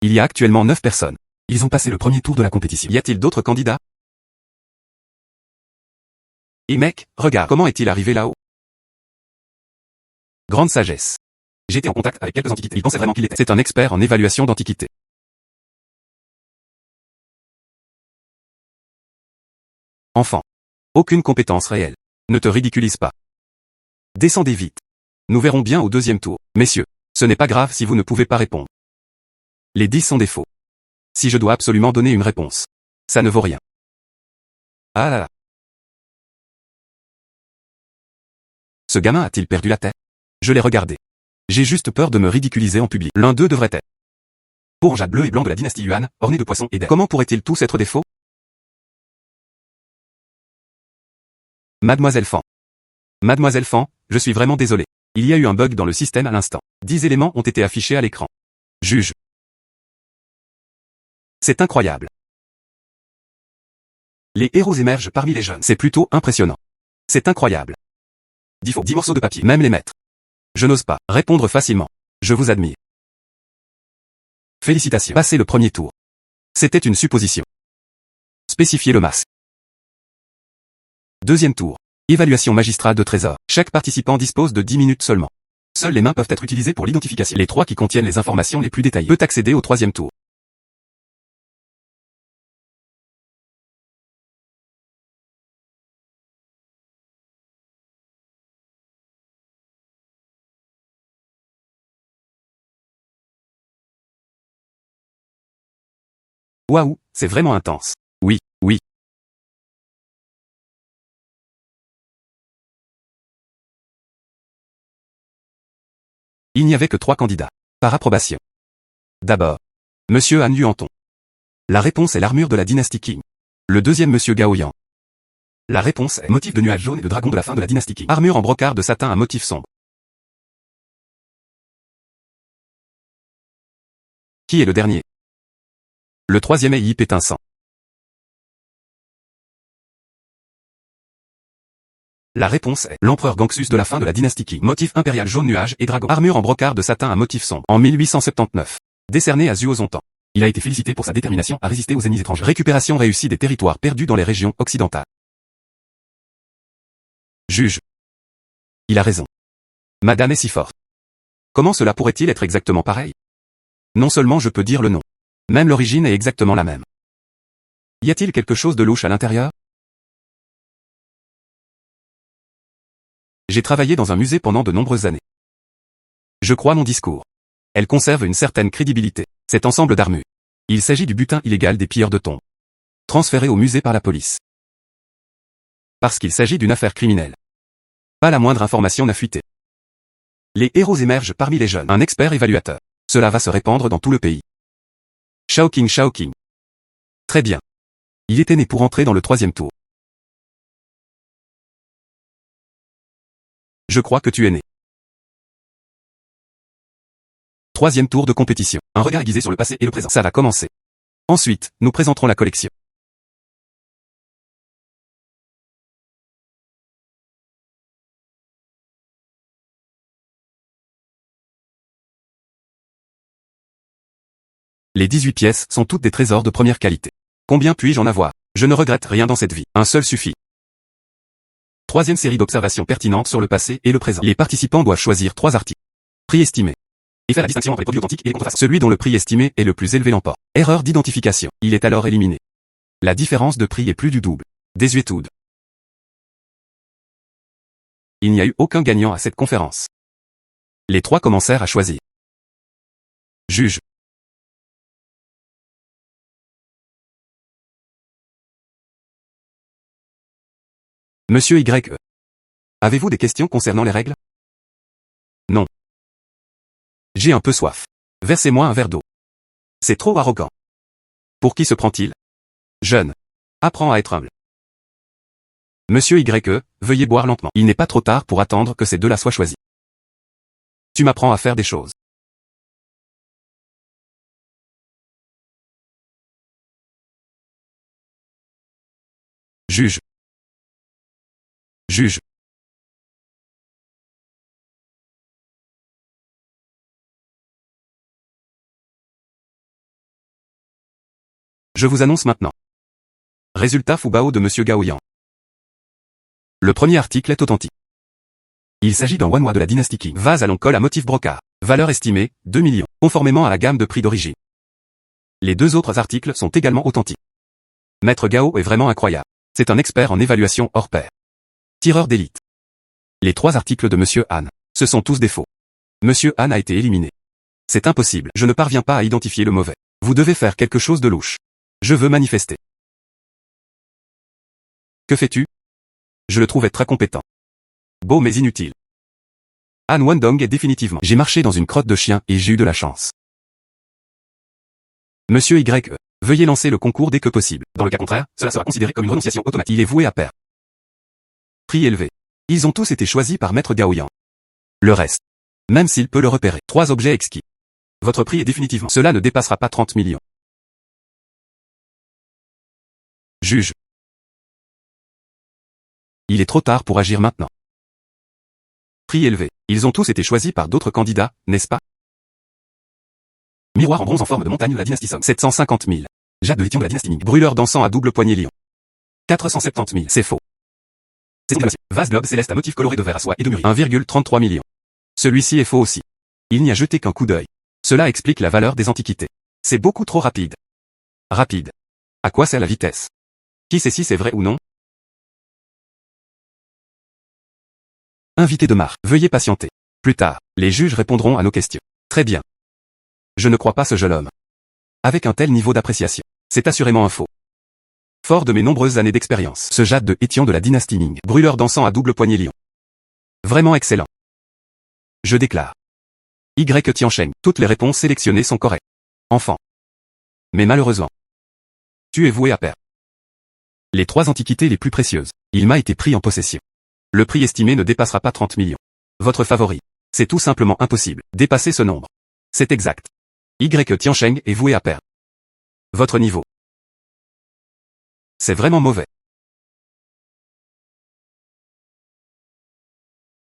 Speaker 1: Il y a actuellement 9 personnes. Ils ont passé le premier tour de la compétition. Y a-t-il d'autres candidats? Et mec, regarde, comment est-il arrivé là-haut? Grande sagesse. J'étais en contact avec quelques antiquités. Il pensait vraiment qu'il était. C'est un expert en évaluation d'antiquité. Enfant. Aucune compétence réelle. Ne te ridiculise pas. Descendez vite. Nous verrons bien au deuxième tour. Messieurs, ce n'est pas grave si vous ne pouvez pas répondre. Les 10 sont des faux. Si je dois absolument donner une réponse, ça ne vaut rien. Ah là là. Ce gamin a-t-il perdu la tête? Je l'ai regardé. J'ai juste peur de me ridiculiser en public. L'un d'eux devrait être orangeade bleu et blanc de la dynastie Yuan, orné de poissons et d'ailes. Comment pourraient-ils tous être des faux? Mademoiselle Fan. Mademoiselle Fan, je suis vraiment désolé. Il y a eu un bug dans le système à l'instant. 10 éléments ont été affichés à l'écran. Juge. C'est incroyable. Les héros émergent parmi les jeunes. C'est plutôt impressionnant. C'est incroyable. 10 morceaux de papier, même les maîtres. Je n'ose pas répondre facilement. Je vous admire. Félicitations. Passez le premier tour. C'était une supposition. Spécifiez le masque. Deuxième tour. Évaluation magistrale de trésor. Chaque participant dispose de 10 minutes seulement. Seules les mains peuvent être utilisées pour l'identification. Les 3 qui contiennent les informations les plus détaillées peut accéder au troisième tour. Waouh, c'est vraiment intense. Oui, oui. Il n'y avait que 3 candidats. Par approbation. D'abord. Monsieur Han Yuanton. La réponse est l'armure de la dynastie Qing. Le deuxième Monsieur Gao Yang. La réponse est motif de nuage jaune et de dragon de la fin de la dynastie Qing. Armure en brocart de satin à motif sombre. Qui est le dernier? Le troisième est Yip étincelant. La réponse est l'empereur Gangsus de la fin de la dynastie Qing. Motif impérial jaune nuage et dragon. Armure en brocart de satin à motif sombre. En 1879. Décerné à Zuo Zontan. Il a été félicité pour sa détermination à résister aux ennemis étrangers. Récupération réussie des territoires perdus dans les régions occidentales. Juge. Il a raison. Madame est si forte. Comment cela pourrait-il être exactement pareil? Non seulement je peux dire le nom. Même l'origine est exactement la même. Y a-t-il quelque chose de louche à l'intérieur? J'ai travaillé dans un musée pendant de nombreuses années. Je crois mon discours. Elle conserve une certaine crédibilité. Cet ensemble d'armures. Il s'agit du butin illégal des pilleurs de tombes. Transféré au musée par la police. Parce qu'il s'agit d'une affaire criminelle. Pas la moindre information n'a fuité. Les héros émergent parmi les jeunes. Un expert évaluateur. Cela va se répandre dans tout le pays. Shaoqing. Très bien. Il était né pour entrer dans le troisième tour. Je crois que tu es né. Troisième tour de compétition. Un regard aiguisé sur le passé et le présent. Ça va commencer. Ensuite, nous présenterons la collection. Les 18 pièces sont toutes des trésors de première qualité. Combien puis-je en avoir? Je ne regrette rien dans cette vie. Un seul suffit. Troisième série d'observations pertinentes sur le passé et le présent. Les participants doivent choisir 3 articles. Prix estimé. Et faire la distinction entre les produits authentiques et les contrefaçons. Celui dont le prix estimé est le plus élevé l'emporte. Erreur d'identification. Il est alors éliminé. La différence de prix est plus du double. Désuétude. Il n'y a eu aucun gagnant à cette conférence. Les 3 commencèrent à choisir. Juge. Monsieur Y. Avez-vous des questions concernant les règles? Non. J'ai un peu soif. Versez-moi un verre d'eau. C'est trop arrogant. Pour qui se prend-il? Jeune. Apprends à être humble. Monsieur Y. Veuillez boire lentement. Il n'est pas trop tard pour attendre que ces deux-là soient choisis. Tu m'apprends à faire des choses. Juge. Juge. Je vous annonce maintenant. Résultat Fubao de Monsieur Gao Yang. Le premier article est authentique. Il s'agit d'un Wanhua de la dynastie Qing. Vase à long col à motif brocart. Valeur estimée, 2 millions. Conformément à la gamme de prix d'origine. Les 2 autres articles sont également authentiques. Maître Gao est vraiment incroyable. C'est un expert en évaluation hors pair. Tireur d'élite. Les 3 articles de Monsieur Han. Ce sont tous des faux. Monsieur Han a été éliminé. C'est impossible. Je ne parviens pas à identifier le mauvais. Vous devez faire quelque chose de louche. Je veux manifester. Que fais-tu? Je le trouvais très compétent. Beau mais inutile. Han Wandong est définitivement. J'ai marché dans une crotte de chien et j'ai eu de la chance. Monsieur Y. Veuillez lancer le concours dès que possible. Dans le cas contraire, cela sera considéré comme une renonciation automatique. Il est voué à perdre. Prix élevé. Ils ont tous été choisis par Maître Gaoyan. Le reste, même s'il peut le repérer. 3 objets exquis. Votre prix est définitivement. Cela ne dépassera pas 30 millions. Juge. Il est trop tard pour agir maintenant. Prix élevé. Ils ont tous été choisis par d'autres candidats, n'est-ce pas? Miroir en bronze en forme de montagne de la dynastie Song. 750 000. Jade de lithium de la dynastie Ming. Brûleur d'encens à double poignée lion. 470 000. C'est faux. C'est vase globe céleste à motif coloré de verre à soie et de mûri. 1,33 million. Celui-ci est faux aussi. Il n'y a jeté qu'un coup d'œil. Cela explique la valeur des antiquités. C'est beaucoup trop rapide. Rapide. À quoi sert la vitesse? Qui sait si c'est vrai ou non? Invité de marque. Veuillez patienter. Plus tard, les juges répondront à nos questions. Très bien. Je ne crois pas ce jeune homme. Avec un tel niveau d'appréciation, c'est assurément un faux. Fort de mes nombreuses années d'expérience, ce Jade de Étian de la dynastie Ming, brûleur d'encens à double poignée lion. Vraiment excellent. Je déclare. Y. Tiancheng, toutes les réponses sélectionnées sont correctes. Enfant. Mais malheureusement, tu es voué à perdre. Les 3 antiquités les plus précieuses, il m'a été pris en possession. Le prix estimé ne dépassera pas 30 millions. Votre favori. C'est tout simplement impossible. Dépasser ce nombre. C'est exact. Y. Tiancheng est voué à perdre. Votre niveau. C'est vraiment mauvais.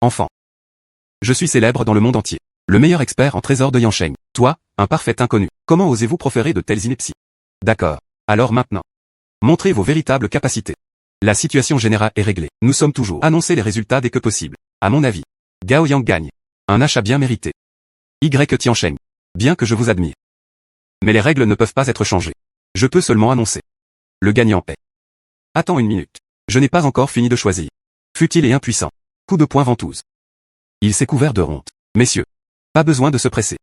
Speaker 1: Enfant. Je suis célèbre dans le monde entier. Le meilleur expert en trésor de Yansheng. Toi, un parfait inconnu. Comment osez-vous proférer de telles inepties? D'accord. Alors maintenant. Montrez vos véritables capacités. La situation générale est réglée. Nous sommes toujours. Annoncez les résultats dès que possible. À mon avis, Gao Yang gagne. Un achat bien mérité. Y. Tiancheng. Bien que je vous admire. Mais les règles ne peuvent pas être changées. Je peux seulement annoncer. Le gagnant est. Attends une minute. Je n'ai pas encore fini de choisir. Futile et impuissant. Coup de poing ventouse. Il s'est couvert de honte. Messieurs. Pas besoin de se presser.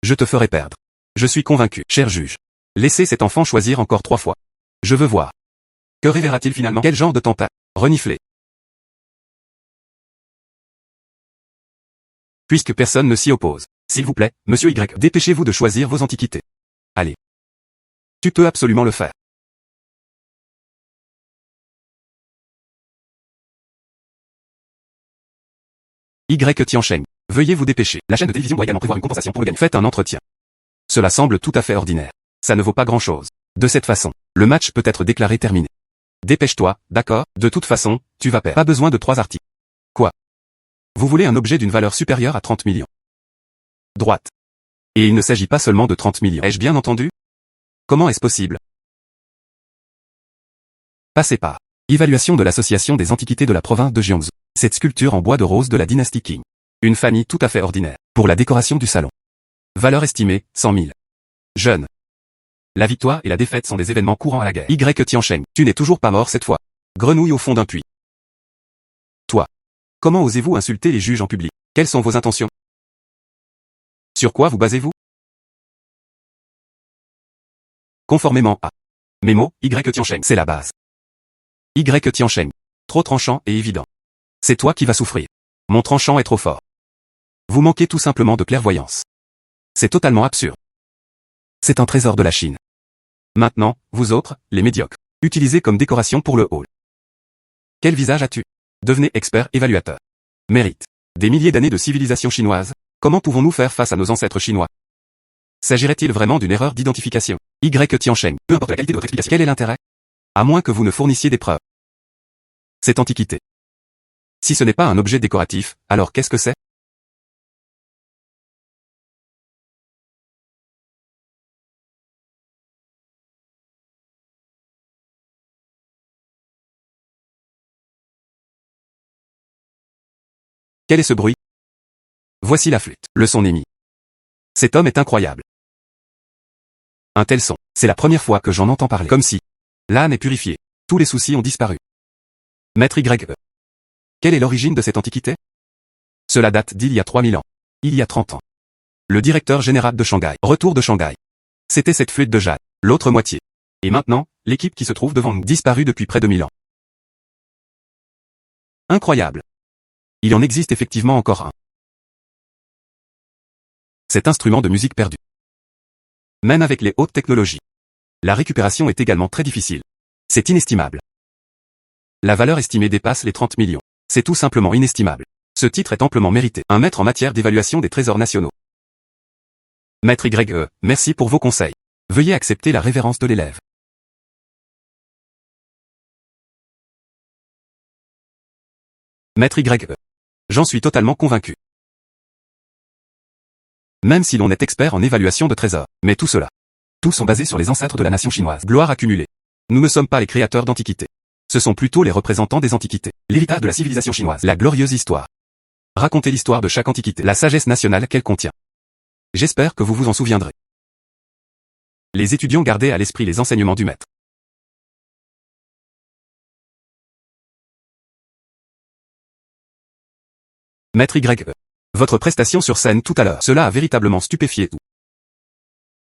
Speaker 1: Je te ferai perdre. Je suis convaincu, cher juge. Laissez cet enfant choisir encore 3 fois. Je veux voir. Que révélera-t-il finalement? Quel genre de tentacle? Renifler. Puisque personne ne s'y oppose. S'il vous plaît, monsieur Y, dépêchez-vous de choisir vos antiquités. Allez. Tu peux absolument le faire. Y. Tiancheng. Veuillez vous dépêcher. La chaîne de télévision doit également prévoir une compensation pour le gagnant. Faites un entretien. Cela semble tout à fait ordinaire. Ça ne vaut pas grand-chose. De cette façon, le match peut être déclaré terminé. Dépêche-toi, d'accord? De toute façon, tu vas perdre. Pas besoin de 3 articles. Quoi? Vous voulez un objet d'une valeur supérieure à 30 millions. Droite. Et il ne s'agit pas seulement de 30 millions. Ai-je bien entendu? Comment est-ce possible? Passez par. Évaluation de l'association des antiquités de la province de Jiangsu. Cette sculpture en bois de rose de la dynastie Qing. Une famille tout à fait ordinaire. Pour la décoration du salon. Valeur estimée, 100 000. Jeune. La victoire et la défaite sont des événements courants à la guerre. Y. Tiancheng, tu n'es toujours pas mort cette fois. Grenouille au fond d'un puits. Toi. Comment osez-vous insulter les juges en public? Quelles sont vos intentions? Sur quoi vous basez-vous? Conformément à mes mots, Y. Tiancheng, c'est la base. Y. Tiancheng. Trop tranchant et évident. C'est toi qui vas souffrir. Mon tranchant est trop fort. Vous manquez tout simplement de clairvoyance. C'est totalement absurde. C'est un trésor de la Chine. Maintenant, vous autres, les médiocres, utilisez comme décoration pour le hall. Quel visage as-tu? Devenez expert évaluateur. Mérite. Des milliers d'années de civilisation chinoise, comment pouvons-nous faire face à nos ancêtres chinois? S'agirait-il vraiment d'une erreur d'identification? Y. Tiancheng, peu importe la qualité de votre explication. Quel est l'intérêt? À moins que vous ne fournissiez des preuves. C'est antiquité. Si ce n'est pas un objet décoratif, alors qu'est-ce que c'est? Quel est ce bruit? Voici la flûte. Le son émis. Cet homme est incroyable. Un tel son, c'est la première fois que j'en entends parler. Comme si l'âne est purifié. Tous les soucis ont disparu. Maître Y. Quelle est l'origine de cette antiquité? Cela date d'il y a 3000 ans. Il y a 30 ans. Le directeur général de Shanghai. Retour de Shanghai. C'était cette flûte de jade. L'autre moitié. Et maintenant, l'équipe qui se trouve devant nous. Disparue depuis près de 1000 ans. Incroyable. Il en existe effectivement encore un. Cet instrument de musique perdu. Même avec les hautes technologies. La récupération est également très difficile. C'est inestimable. La valeur estimée dépasse les 30 millions. C'est tout simplement inestimable. Ce titre est amplement mérité. Un maître en matière d'évaluation des trésors nationaux. Maître YE, merci pour vos conseils. Veuillez accepter la révérence de l'élève. Maître YE. J'en suis totalement convaincu. Même si l'on est expert en évaluation de trésors. Mais tout cela. Tous sont basés sur les ancêtres de la nation chinoise. Gloire accumulée. Nous ne sommes pas les créateurs d'antiquités. Ce sont plutôt les représentants des antiquités. L'héritage de la civilisation chinoise. La glorieuse histoire. Racontez l'histoire de chaque antiquité. La sagesse nationale qu'elle contient. J'espère que vous vous en souviendrez. Les étudiants gardaient à l'esprit les enseignements du maître. Maître YE. Votre prestation sur scène tout à l'heure, cela a véritablement stupéfié tout.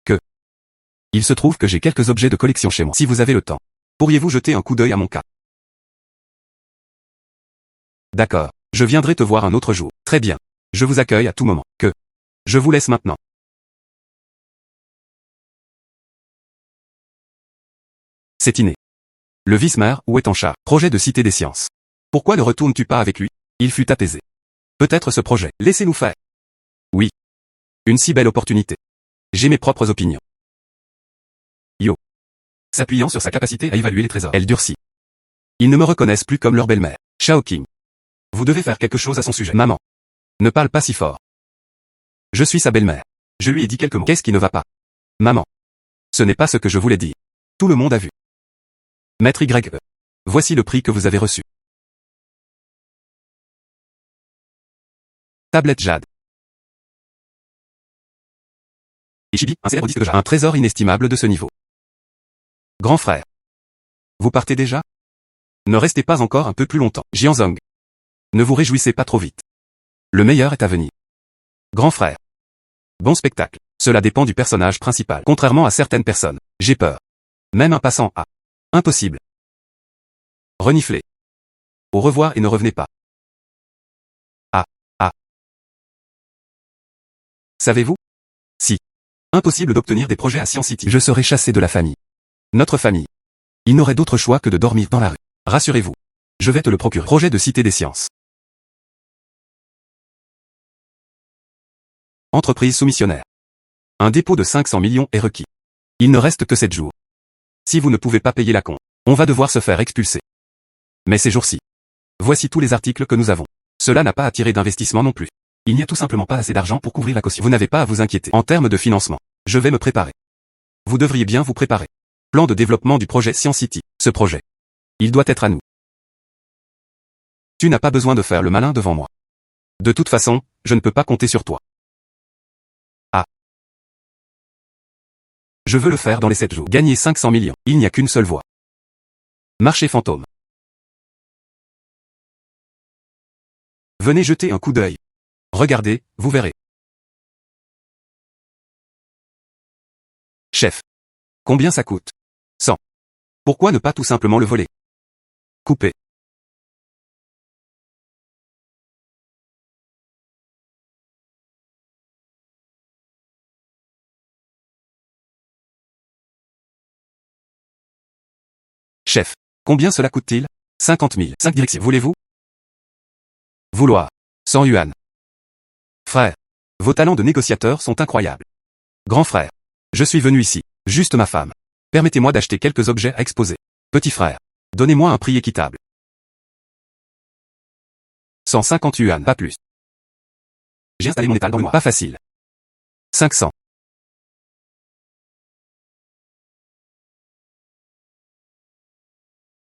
Speaker 1: Que. Il se trouve que j'ai quelques objets de collection chez moi. Si vous avez le temps, pourriez-vous jeter un coup d'œil à mon cas? D'accord. Je viendrai te voir un autre jour. Très bien. Je vous accueille à tout moment. Que. Je vous laisse maintenant. C'est inné. Le vice-maire, où est ton chat? Projet de Cité des Sciences. Pourquoi ne retournes-tu pas avec lui? Il fut apaisé. Peut-être ce projet. Laissez-nous faire. Oui. Une si belle opportunité. J'ai mes propres opinions. Yo. S'appuyant sur sa capacité à évaluer les trésors. Elle durcit. Ils ne me reconnaissent plus comme leur belle-mère. Shaoqing. Vous devez faire quelque chose à son sujet. Maman. Ne parle pas si fort. Je suis sa belle-mère. Je lui ai dit quelques mots. Qu'est-ce qui ne va pas? Maman. Ce n'est pas ce que je voulais dire. Tout le monde a vu. Maître YE. Voici le prix que vous avez reçu. Tablette Jade. Ishibi, un célèbre disque de Jade. Un trésor inestimable de ce niveau. Grand frère. Vous partez déjà? Ne restez pas encore un peu plus longtemps. Jianzong. Ne vous réjouissez pas trop vite. Le meilleur est à venir. Grand frère. Bon spectacle. Cela dépend du personnage principal. Contrairement à certaines personnes, j'ai peur. Même un passant a. Impossible. Reniflez. Au revoir et ne revenez pas. Ah. Ah. Savez-vous? Si. Impossible d'obtenir des projets à Science City. Je serai chassé de la famille. Notre famille. Il n'aurait d'autre choix que de dormir dans la rue. Rassurez-vous. Je vais te le procurer. Projet de Cité des Sciences. Entreprise soumissionnaire. Un dépôt de 500 millions est requis. Il ne reste que 7 jours. Si vous ne pouvez pas payer la compte, on va devoir se faire expulser. Mais ces jours-ci. Voici tous les articles que nous avons. Cela n'a pas attiré d'investissement non plus. Il n'y a tout simplement pas assez d'argent pour couvrir la caution. Vous n'avez pas à vous inquiéter. En termes de financement, je vais me préparer. Vous devriez bien vous préparer. Plan de développement du projet Science City. Ce projet. Il doit être à nous. Tu n'as pas besoin de faire le malin devant moi. De toute façon, je ne peux pas compter sur toi. Ah. Je veux le faire dans les 7 jours. Gagner 500 millions. Il n'y a qu'une seule voie. Marché fantôme. Venez jeter un coup d'œil. Regardez, vous verrez. Chef. Combien ça coûte? 100. Pourquoi ne pas tout simplement le voler? Couper. Chef. Combien cela coûte-t-il? 50 000. 5 directions. Voulez-vous? Vouloir. 100 yuan. Frère. Vos talents de négociateur sont incroyables. Grand frère. Je suis venu ici. Juste ma femme. Permettez-moi d'acheter quelques objets à exposer. Petit frère. Donnez-moi un prix équitable. 150 yuan, pas plus. J'ai installé mon étal dans le mois. Pas facile. 500.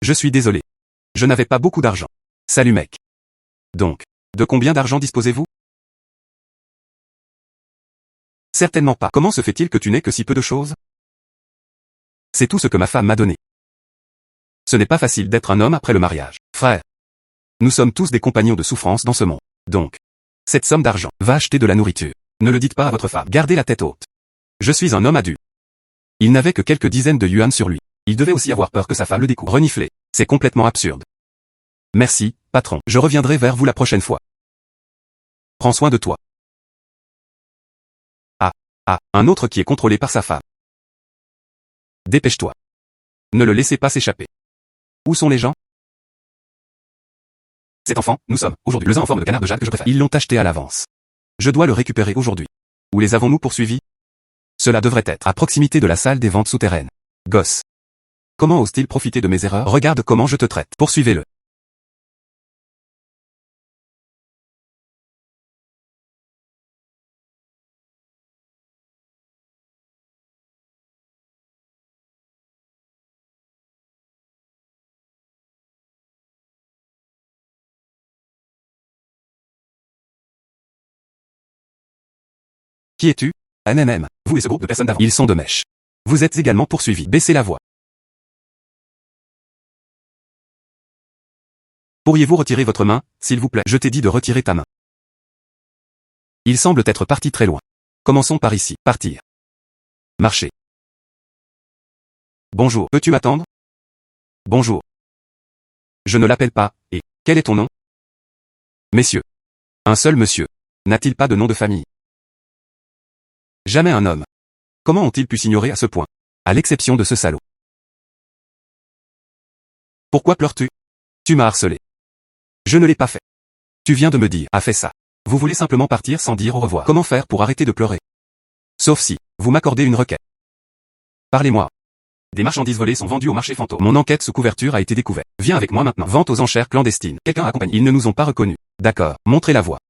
Speaker 1: Je suis désolé. Je n'avais pas beaucoup d'argent. Salut mec. Donc, de combien d'argent disposez-vous? Certainement pas. Comment se fait-il que tu n'aies que si peu de choses? C'est tout ce que ma femme m'a donné. Ce n'est pas facile d'être un homme après le mariage. Frère. Nous sommes tous des compagnons de souffrance dans ce monde. Donc, cette somme d'argent va acheter de la nourriture. Ne le dites pas à votre femme. Gardez la tête haute. Je suis un homme adulte. Il n'avait que quelques dizaines de yuan sur lui. Il devait aussi avoir peur que sa femme le découvre. Renifler. C'est complètement absurde. Merci, patron. Je reviendrai vers vous la prochaine fois. Prends soin de toi. Ah, un autre qui est contrôlé par sa femme. Dépêche-toi. Ne le laissez pas s'échapper. Où sont les gens? Cet enfant, nous sommes, aujourd'hui, le zin en forme de canard de jade que je préfère. Ils l'ont acheté à l'avance. Je dois le récupérer aujourd'hui. Où les avons-nous poursuivis? Cela devrait être à proximité de la salle des ventes souterraines. Gosse. Comment ose-t-il profiter de mes erreurs? Regarde comment je te traite. Poursuivez-le. Qui es-tu? MMM, vous et ce groupe de personnes d'avant. Ils sont de mèche. Vous êtes également poursuivis. Baissez la voix. Pourriez-vous retirer votre main, s'il vous plaît? Je t'ai dit de retirer ta main. Il semble être parti très loin. Commençons par ici. Partir. Marcher. Bonjour. Peux-tu m'attendre? Bonjour. Je ne l'appelle pas, et, quel est ton nom? Messieurs. Un seul monsieur. N'a-t-il pas de nom de famille? Jamais un homme. Comment ont-ils pu s'ignorer à ce point? À l'exception de ce salaud. Pourquoi pleures-tu? Tu m'as harcelé. Je ne l'ai pas fait. Tu viens de me dire, a fait ça. Vous voulez simplement partir sans dire au revoir. Comment faire pour arrêter de pleurer? Sauf si, vous m'accordez une requête. Parlez-moi. Des marchandises volées sont vendues au marché fantôme. Mon enquête sous couverture a été découverte. Viens avec moi maintenant. Vente aux enchères clandestines. Quelqu'un accompagne. Ils ne nous ont pas reconnus. D'accord. Montrez la voie.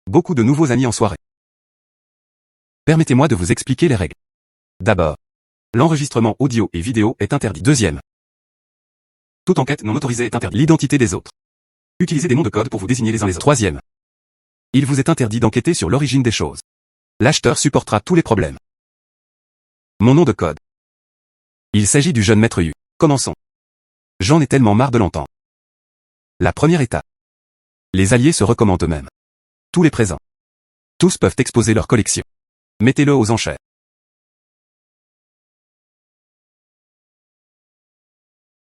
Speaker 1: Beaucoup de nouveaux amis en soirée. Permettez-moi de vous expliquer les règles. D'abord, l'enregistrement audio et vidéo est interdit. Deuxième, toute enquête non autorisée est interdite. L'identité des autres. Utilisez des noms de code pour vous désigner les uns les autres. Troisième, il vous est interdit d'enquêter sur l'origine des choses. L'acheteur supportera tous les problèmes. Mon nom de code. Il s'agit du jeune maître Yu. Commençons. J'en ai tellement marre de l'entendre. La première étape. Les alliés se recommandent eux-mêmes. Tous les présents. Tous peuvent exposer leur collection. Mettez-le aux enchères.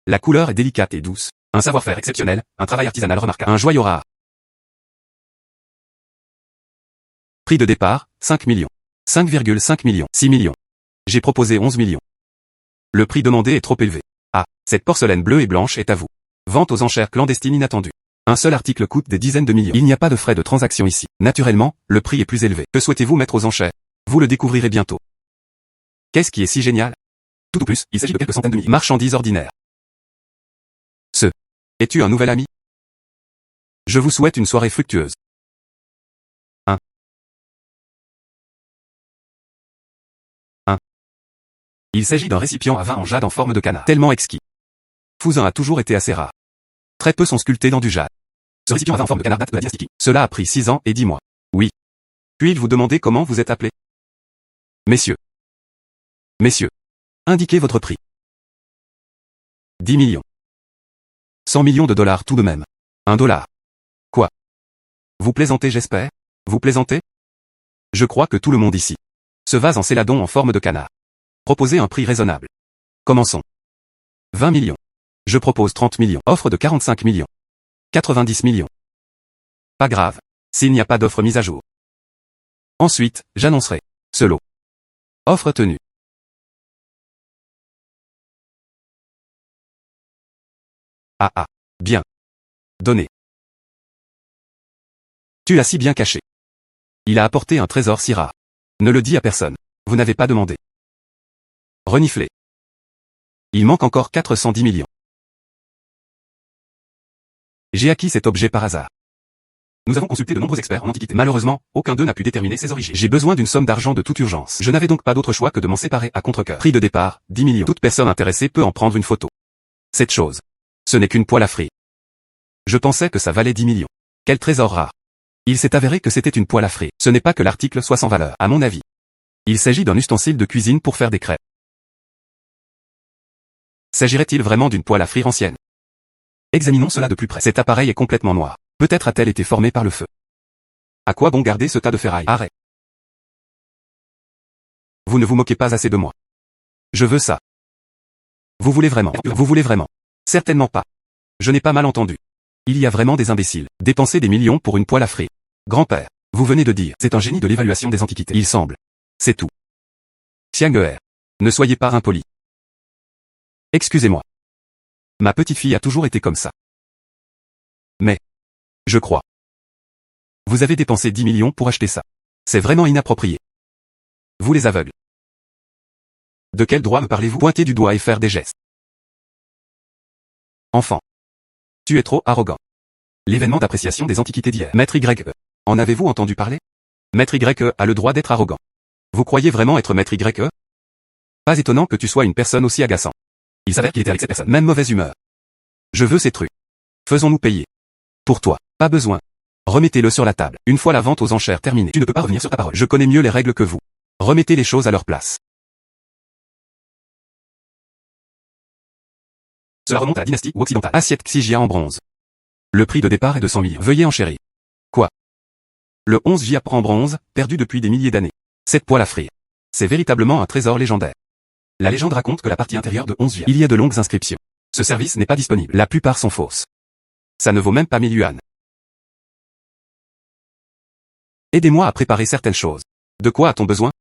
Speaker 1: La couleur est délicate et douce, un savoir-faire exceptionnel, un travail artisanal remarquable, un joyau rare. Prix de départ, 5 millions. 5,5 millions. 6 millions. J'ai proposé 11 millions. Le prix demandé est trop élevé. Ah, cette porcelaine bleue et blanche est à vous. Vente aux enchères clandestines inattendues. Un seul article coûte des dizaines de millions. Il n'y a pas de frais de transaction ici. Naturellement, le prix est plus élevé. Que souhaitez-vous mettre aux enchères? Vous le découvrirez bientôt. Qu'est-ce qui est si génial? Tout au plus, il s'agit de quelques centaines de milliers. Marchandises ordinaires. Es-tu un nouvel ami? Je vous souhaite une soirée fructueuse. 1. 1. Il s'agit d'un récipient à vin en jade en forme de canard. Tellement exquis. Fusain a toujours été assez rare. Très peu sont sculptés dans du jade. Ce récipient à vin en forme de canard date de la dynastie Qing. Cela a pris 6 ans et 10 mois. Oui. Puis-je vous demander comment vous êtes appelé? Messieurs. Messieurs. Indiquez votre prix. 10 millions. 100 millions de dollars tout de même. 1 dollar. Quoi? Vous plaisantez, j'espère? Vous plaisantez? Je crois que tout le monde ici. Ce vase en céladon en forme de canard. Proposez un prix raisonnable. Commençons. 20 millions. Je propose 30 millions. Offre de 45 millions. 90 millions. Pas grave. S'il n'y a pas d'offre mise à jour. Ensuite, j'annoncerai. Ce lot. Offre tenue. Ah ah. Bien. Donné. Tu l'as si bien caché. Il a apporté un trésor si rare. Ne le dis à personne. Vous n'avez pas demandé. Reniflé. Il manque encore 410 millions. J'ai acquis cet objet par hasard. Nous avons consulté de nombreux experts en antiquité. Malheureusement, aucun d'eux n'a pu déterminer ses origines. J'ai besoin d'une somme d'argent de toute urgence. Je n'avais donc pas d'autre choix que de m'en séparer à contre-cœur. Prix de départ, 10 millions. Toute personne intéressée peut en prendre une photo. Cette chose. Ce n'est qu'une poêle à frire. Je pensais que ça valait 10 millions. Quel trésor rare. Il s'est avéré que c'était une poêle à frire. Ce n'est pas que l'article soit sans valeur, à mon avis. Il s'agit d'un ustensile de cuisine pour faire des crêpes. S'agirait-il vraiment d'une poêle à frire ancienne? Examinons cela de plus près. Cet appareil est complètement noir. Peut-être a-t-elle été formée par le feu. À quoi bon garder ce tas de ferraille? Arrête. Vous ne vous moquez pas assez de moi. Je veux ça. Vous voulez vraiment? Vous voulez vraiment? Certainement pas. Je n'ai pas mal entendu. Il y a vraiment des imbéciles. Dépenser des millions pour une poêle à frire. Grand-père, vous venez de dire, c'est un génie de l'évaluation des antiquités. Il semble. C'est tout. Xiang'er. Ne soyez pas impoli. Excusez-moi. Ma petite fille a toujours été comme ça. Mais, je crois. Vous avez dépensé 10 millions pour acheter ça. C'est vraiment inapproprié. Vous les aveugles. De quel droit me parlez-vous? Pointer du doigt et faire des gestes. Enfant. Tu es trop arrogant. L'événement d'appréciation des antiquités d'hier. Maître YE. En avez-vous entendu parler? Maître YE a le droit d'être arrogant. Vous croyez vraiment être Maître YE? Pas étonnant que tu sois une personne aussi agaçante. Il s'avère qu'il était avec cette personne. Même mauvaise humeur. Je veux ces trucs. Faisons-nous payer. Pour toi. Pas besoin. Remettez-le sur la table. Une fois la vente aux enchères terminée. Tu ne peux pas revenir sur ta parole. Je connais mieux les règles que vous. Remettez les choses à leur place. Cela remonte à la dynastie ou occidentale. Assiette Xi'Jia en bronze. Le prix de départ est de 100 millions. Veuillez enchérir. Quoi? Le 11 Jiap en bronze, perdu depuis des milliers d'années. 7 poils à frire. C'est véritablement un trésor légendaire. La légende raconte que la partie intérieure de 11 Jiap. Il y a de longues inscriptions. Ce service n'est pas disponible. La plupart sont fausses. Ça ne vaut même pas 1000 yuan. Aidez-moi à préparer certaines choses. De quoi a-t-on besoin?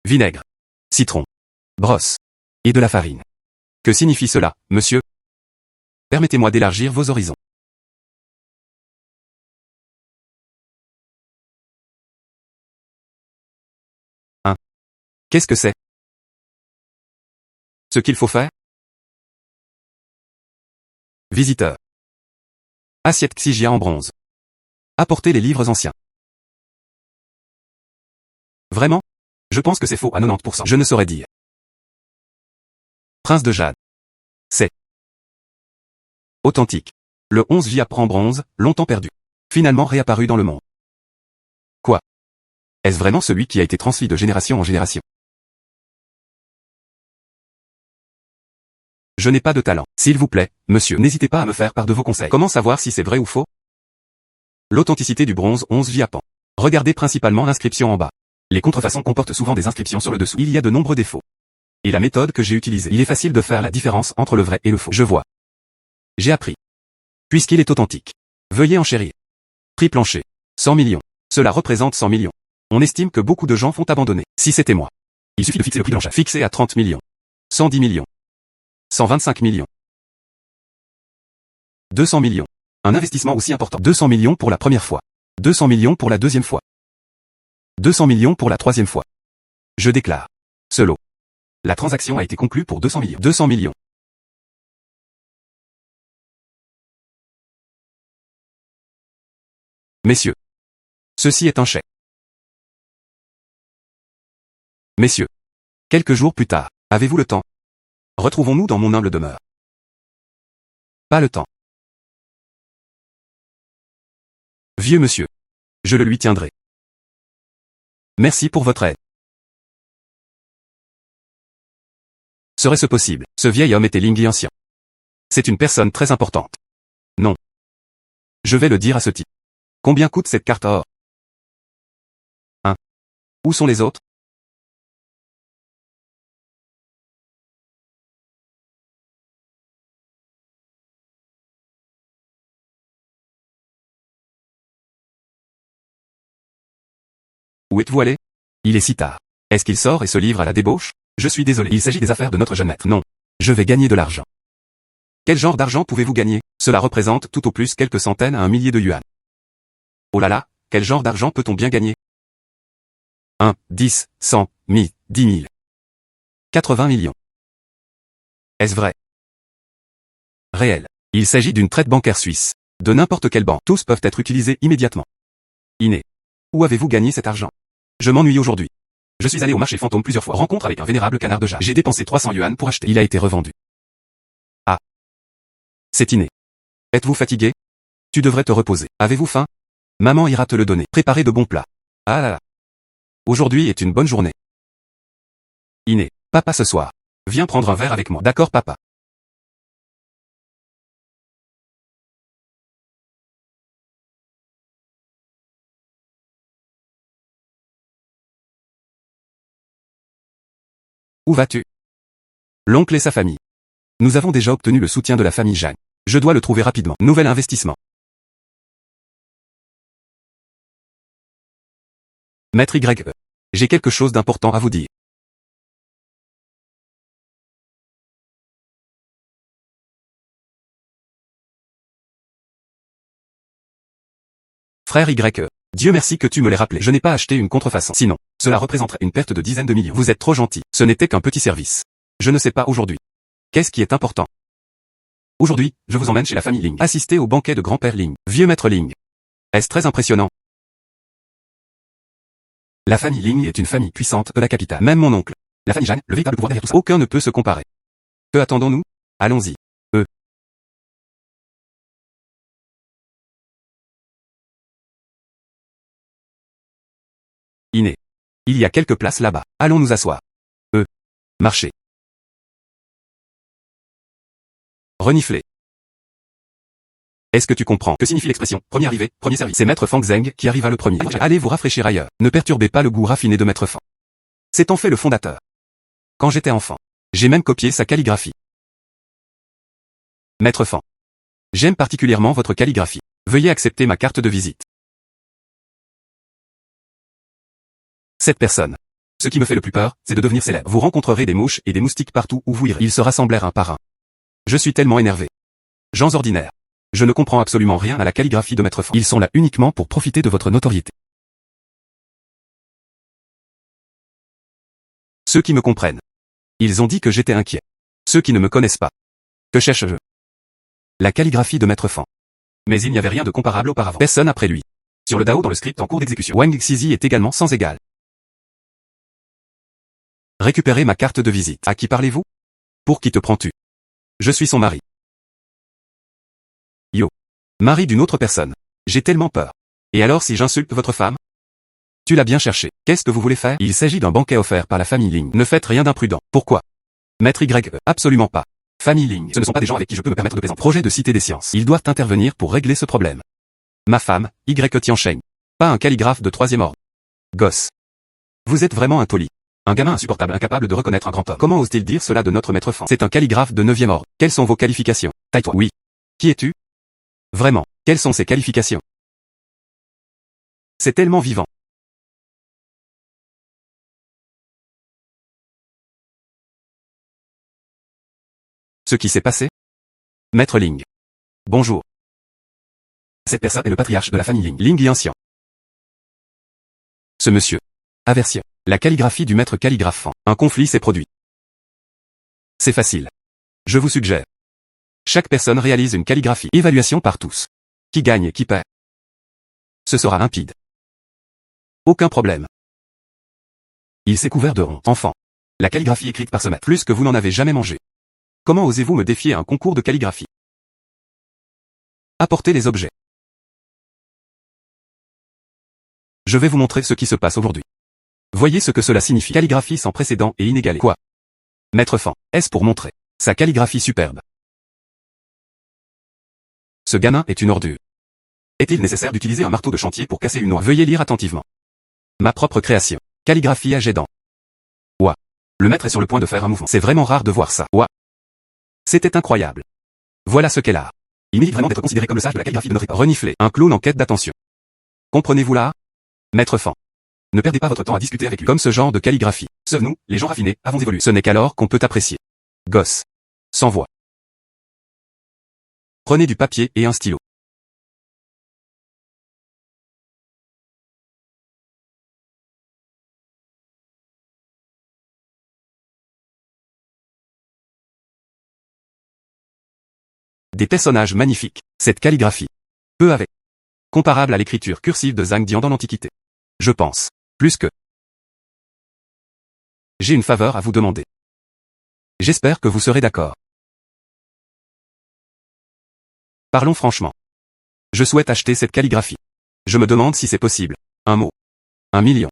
Speaker 1: Vinaigre, citron, brosse et de la farine. Que signifie cela, monsieur? Permettez-moi d'élargir vos horizons. Hein? Qu'est-ce que c'est? Ce qu'il faut faire? Visiteur. Assiette Xi'Jia en bronze. Apportez les livres anciens. Vraiment? Je pense que c'est faux à 90%. Je ne saurais dire. Prince de Jade. C'est authentique. Le 11 Jiap en bronze, longtemps perdu. Finalement réapparu dans le monde. Quoi? Est-ce vraiment celui qui a été transmis de génération en génération? Je n'ai pas de talent. S'il vous plaît, monsieur, n'hésitez pas à me faire part de vos conseils. Comment savoir si c'est vrai ou faux? L'authenticité du bronze 11 Jiapan. Regardez principalement l'inscription en bas. Les contrefaçons comportent souvent des inscriptions sur le dessous. Il y a de nombreux défauts. Et la méthode que j'ai utilisée. Il est facile de faire la différence entre le vrai et le faux. Je vois. J'ai appris. Puisqu'il est authentique. Veuillez enchérir. Prix plancher. 100 millions. Cela représente 100 millions. On estime que beaucoup de gens font abandonner. Si c'était moi. Il suffit de fixer le prix plancher. Fixé à 30 millions. 110 millions. 125 millions. 200 millions. Un investissement aussi important. 200 millions pour la première fois. 200 millions pour la deuxième fois. 200 millions pour la troisième fois. Je déclare. Ce lot. La transaction a été conclue pour 200 millions. 200 millions. Messieurs. Ceci est un chèque. Messieurs. Quelques jours plus tard, avez-vous le temps? Retrouvons-nous dans mon humble demeure. Pas le temps. Vieux monsieur. Je le lui tiendrai. Merci pour votre aide. Serait-ce possible? Ce vieil homme était Lingyi ancien. C'est une personne très importante. Non. Je vais le dire à ce type. Combien coûte cette carte or? Hein? Où sont les autres? Où êtes-vous allé? Il est si tard. Est-ce qu'il sort et se livre à la débauche? Je suis désolé, il s'agit des affaires de notre jeune maître. Non. Je vais gagner de l'argent. Quel genre d'argent pouvez-vous gagner? Cela représente tout au plus quelques centaines à un millier de yuan. Oh là là, quel genre d'argent peut-on bien gagner? 1, 10, 100, 1000, 10 000. 80 millions. Est-ce vrai? Réel. Il s'agit d'une traite bancaire suisse. De n'importe quelle banque. Tous peuvent être utilisés immédiatement. Iné. Où avez-vous gagné cet argent? Je m'ennuie aujourd'hui. Je suis allé au marché fantôme plusieurs fois. Rencontre avec un vénérable canard de jade. J'ai dépensé 300 yuan pour acheter. Il a été revendu. Ah. C'est inné. Êtes-vous fatigué? Tu devrais te reposer. Avez-vous faim? Maman ira te le donner. Préparez de bons plats. Ah là là. Aujourd'hui est une bonne journée. Inné. Papa ce soir. Viens prendre un verre avec moi. D'accord papa. Où vas-tu? L'oncle et sa famille. Nous avons déjà obtenu le soutien de la famille Zhang. Je dois le trouver rapidement. Nouvel investissement. Maître Y. J'ai quelque chose d'important à vous dire. Frère Y. Dieu merci que tu me l'aies rappelé. Je n'ai pas acheté une contrefaçon. Sinon, cela représenterait une perte de dizaines de millions. Vous êtes trop gentil. Ce n'était qu'un petit service. Je ne sais pas aujourd'hui. Qu'est-ce qui est important? Aujourd'hui, je vous emmène chez la famille Ling. Assister au banquet de grand-père Ling. Vieux maître Ling. Est-ce très impressionnant? La famille Ling est une famille puissante de la capitale. Même mon oncle, la famille Jeanne, le véritable pouvoir derrière tout ça. Aucun ne peut se comparer. Que attendons-nous? Allons-y. Iné. Il y a quelques places là-bas. Allons nous asseoir. Marcher. Renifler. Est-ce que tu comprends? Que signifie l'expression « premier arrivé, premier servi»? C'est Maître Fang Zeng qui arriva le premier. Allez vous rafraîchir ailleurs. Ne perturbez pas le goût raffiné de Maître Fang. C'est en fait le fondateur. Quand j'étais enfant, j'ai même copié sa calligraphie. Maître Fang. J'aime particulièrement votre calligraphie. Veuillez accepter ma carte de visite. Cette personne. Ce qui me fait le plus peur, c'est de devenir célèbre. Vous rencontrerez des mouches et des moustiques partout où vous irez. Ils se rassemblèrent un par un. Je suis tellement énervé. Gens ordinaires. Je ne comprends absolument rien à la calligraphie de Maître Fang. Ils sont là uniquement pour profiter de votre notoriété. Ceux qui me comprennent. Ils ont dit que j'étais inquiet. Ceux qui ne me connaissent pas. Que cherche-je? La calligraphie de Maître Fang. Mais il n'y avait rien de comparable auparavant. Personne après lui. Sur le DAO dans le script en cours d'exécution. Wang Xizi est également sans égal. Récupérez ma carte de visite. À qui parlez-vous? Pour qui te prends-tu? Je suis son mari. Yo. Mari d'une autre personne. J'ai tellement peur. Et alors si j'insulte votre femme? Tu l'as bien cherché. Qu'est-ce que vous voulez faire? Il s'agit d'un banquet offert par la famille Ling. Ne faites rien d'imprudent. Pourquoi? Maître Y. Absolument pas. Famille Ling. Ce ne sont pas des gens avec qui je peux me permettre de plaisanter. Projet de Cité des Sciences. Ils doivent intervenir pour régler ce problème. Ma femme, Y Tiansheng. Pas un calligraphe de troisième ordre. Gosse. Vous êtes vraiment impoli. Un gamin insupportable incapable de reconnaître un grand homme. Comment ose-t-il dire cela de notre Maître Fang? C'est un calligraphe de 9e ordre. Quelles sont vos qualifications? Taille-toi. Oui. Qui es-tu? Vraiment. Quelles sont ses qualifications? C'est tellement vivant. Ce qui s'est passé? Maître Ling. Bonjour. Cette personne est le patriarche de la famille Ling. Ling Yanshan. Ce monsieur. Aversion. La calligraphie du maître calligraphe Fang. Un conflit s'est produit. C'est facile. Je vous suggère. Chaque personne réalise une calligraphie. Évaluation par tous. Qui gagne et qui perd? Ce sera limpide. Aucun problème. Il s'est couvert de honte. Enfant. La calligraphie écrite par ce maître. Plus que vous n'en avez jamais mangé. Comment osez-vous me défier à un concours de calligraphie? Apportez les objets. Je vais vous montrer ce qui se passe aujourd'hui. Voyez ce que cela signifie. Calligraphie sans précédent et inégalée. Quoi? Maître Fang. Est-ce pour montrer sa calligraphie superbe? Ce gamin est une ordure. Est-il nécessaire d'utiliser un marteau de chantier pour casser une noix? Veuillez lire attentivement. Ma propre création. Calligraphie à jet d'encre. Ouah. Le maître est sur le point de faire un mouvement. C'est vraiment rare de voir ça. Ouah. C'était incroyable. Voilà ce qu'est l'art. Il mérite vraiment d'être considéré comme le sage de la calligraphie de notre époque. Renifler. Un clown en quête d'attention. Comprenez-vous là? Maître Fang. Ne perdez pas votre temps à discuter avec lui. Comme ce genre de calligraphie. Seuls nous, les gens raffinés, avons évolué. Ce n'est qu'alors qu'on peut apprécier. Gosse. Sans voix. Prenez du papier et un stylo. Des personnages magnifiques. Cette calligraphie. Peu avec. Comparable à l'écriture cursive de Zhang Dian dans l'Antiquité. Je pense. Plus que. J'ai une faveur à vous demander. J'espère que vous serez d'accord. Parlons franchement. Je souhaite acheter cette calligraphie. Je me demande si c'est possible. Un mot. 1 million.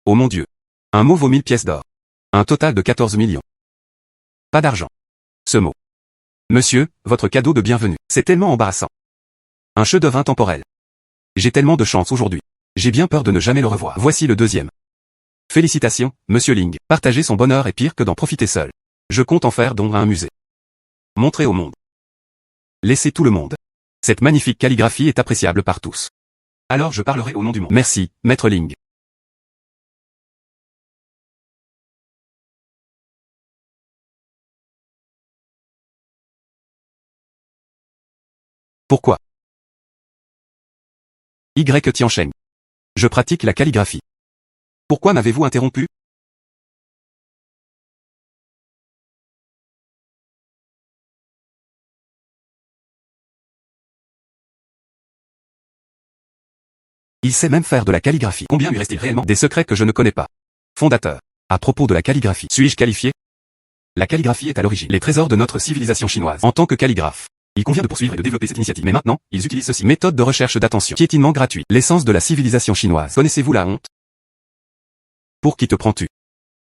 Speaker 1: Oh mon Dieu. Un mot vaut 1000 pièces d'or. Un total de 14 millions. Pas d'argent. Ce mot. Monsieur, votre cadeau de bienvenue. C'est tellement embarrassant. Un chef-d'œuvre intemporel. J'ai tellement de chance aujourd'hui. J'ai bien peur de ne jamais le revoir. Voici le deuxième. Félicitations, Monsieur Ling. Partager son bonheur est pire que d'en profiter seul. Je compte en faire don à un musée. Montrer au monde. Laissez tout le monde. Cette magnifique calligraphie est appréciable par tous. Alors je parlerai au nom du monde. Merci, Maître Ling. Pourquoi? Y. Tiancheng. Je pratique la calligraphie. Pourquoi m'avez-vous interrompu? Il sait même faire de la calligraphie. Combien lui reste-t-il réellement? Des secrets que je ne connais pas. Fondateur. À propos de la calligraphie, suis-je qualifié? La calligraphie est à l'origine les trésors de notre civilisation chinoise. En tant que calligraphe, il convient de poursuivre et de développer cette initiative. Mais maintenant, ils utilisent ceci. Méthode de recherche d'attention. Piétinement gratuit. L'essence de la civilisation chinoise. Connaissez-vous la honte? Pour qui te prends-tu?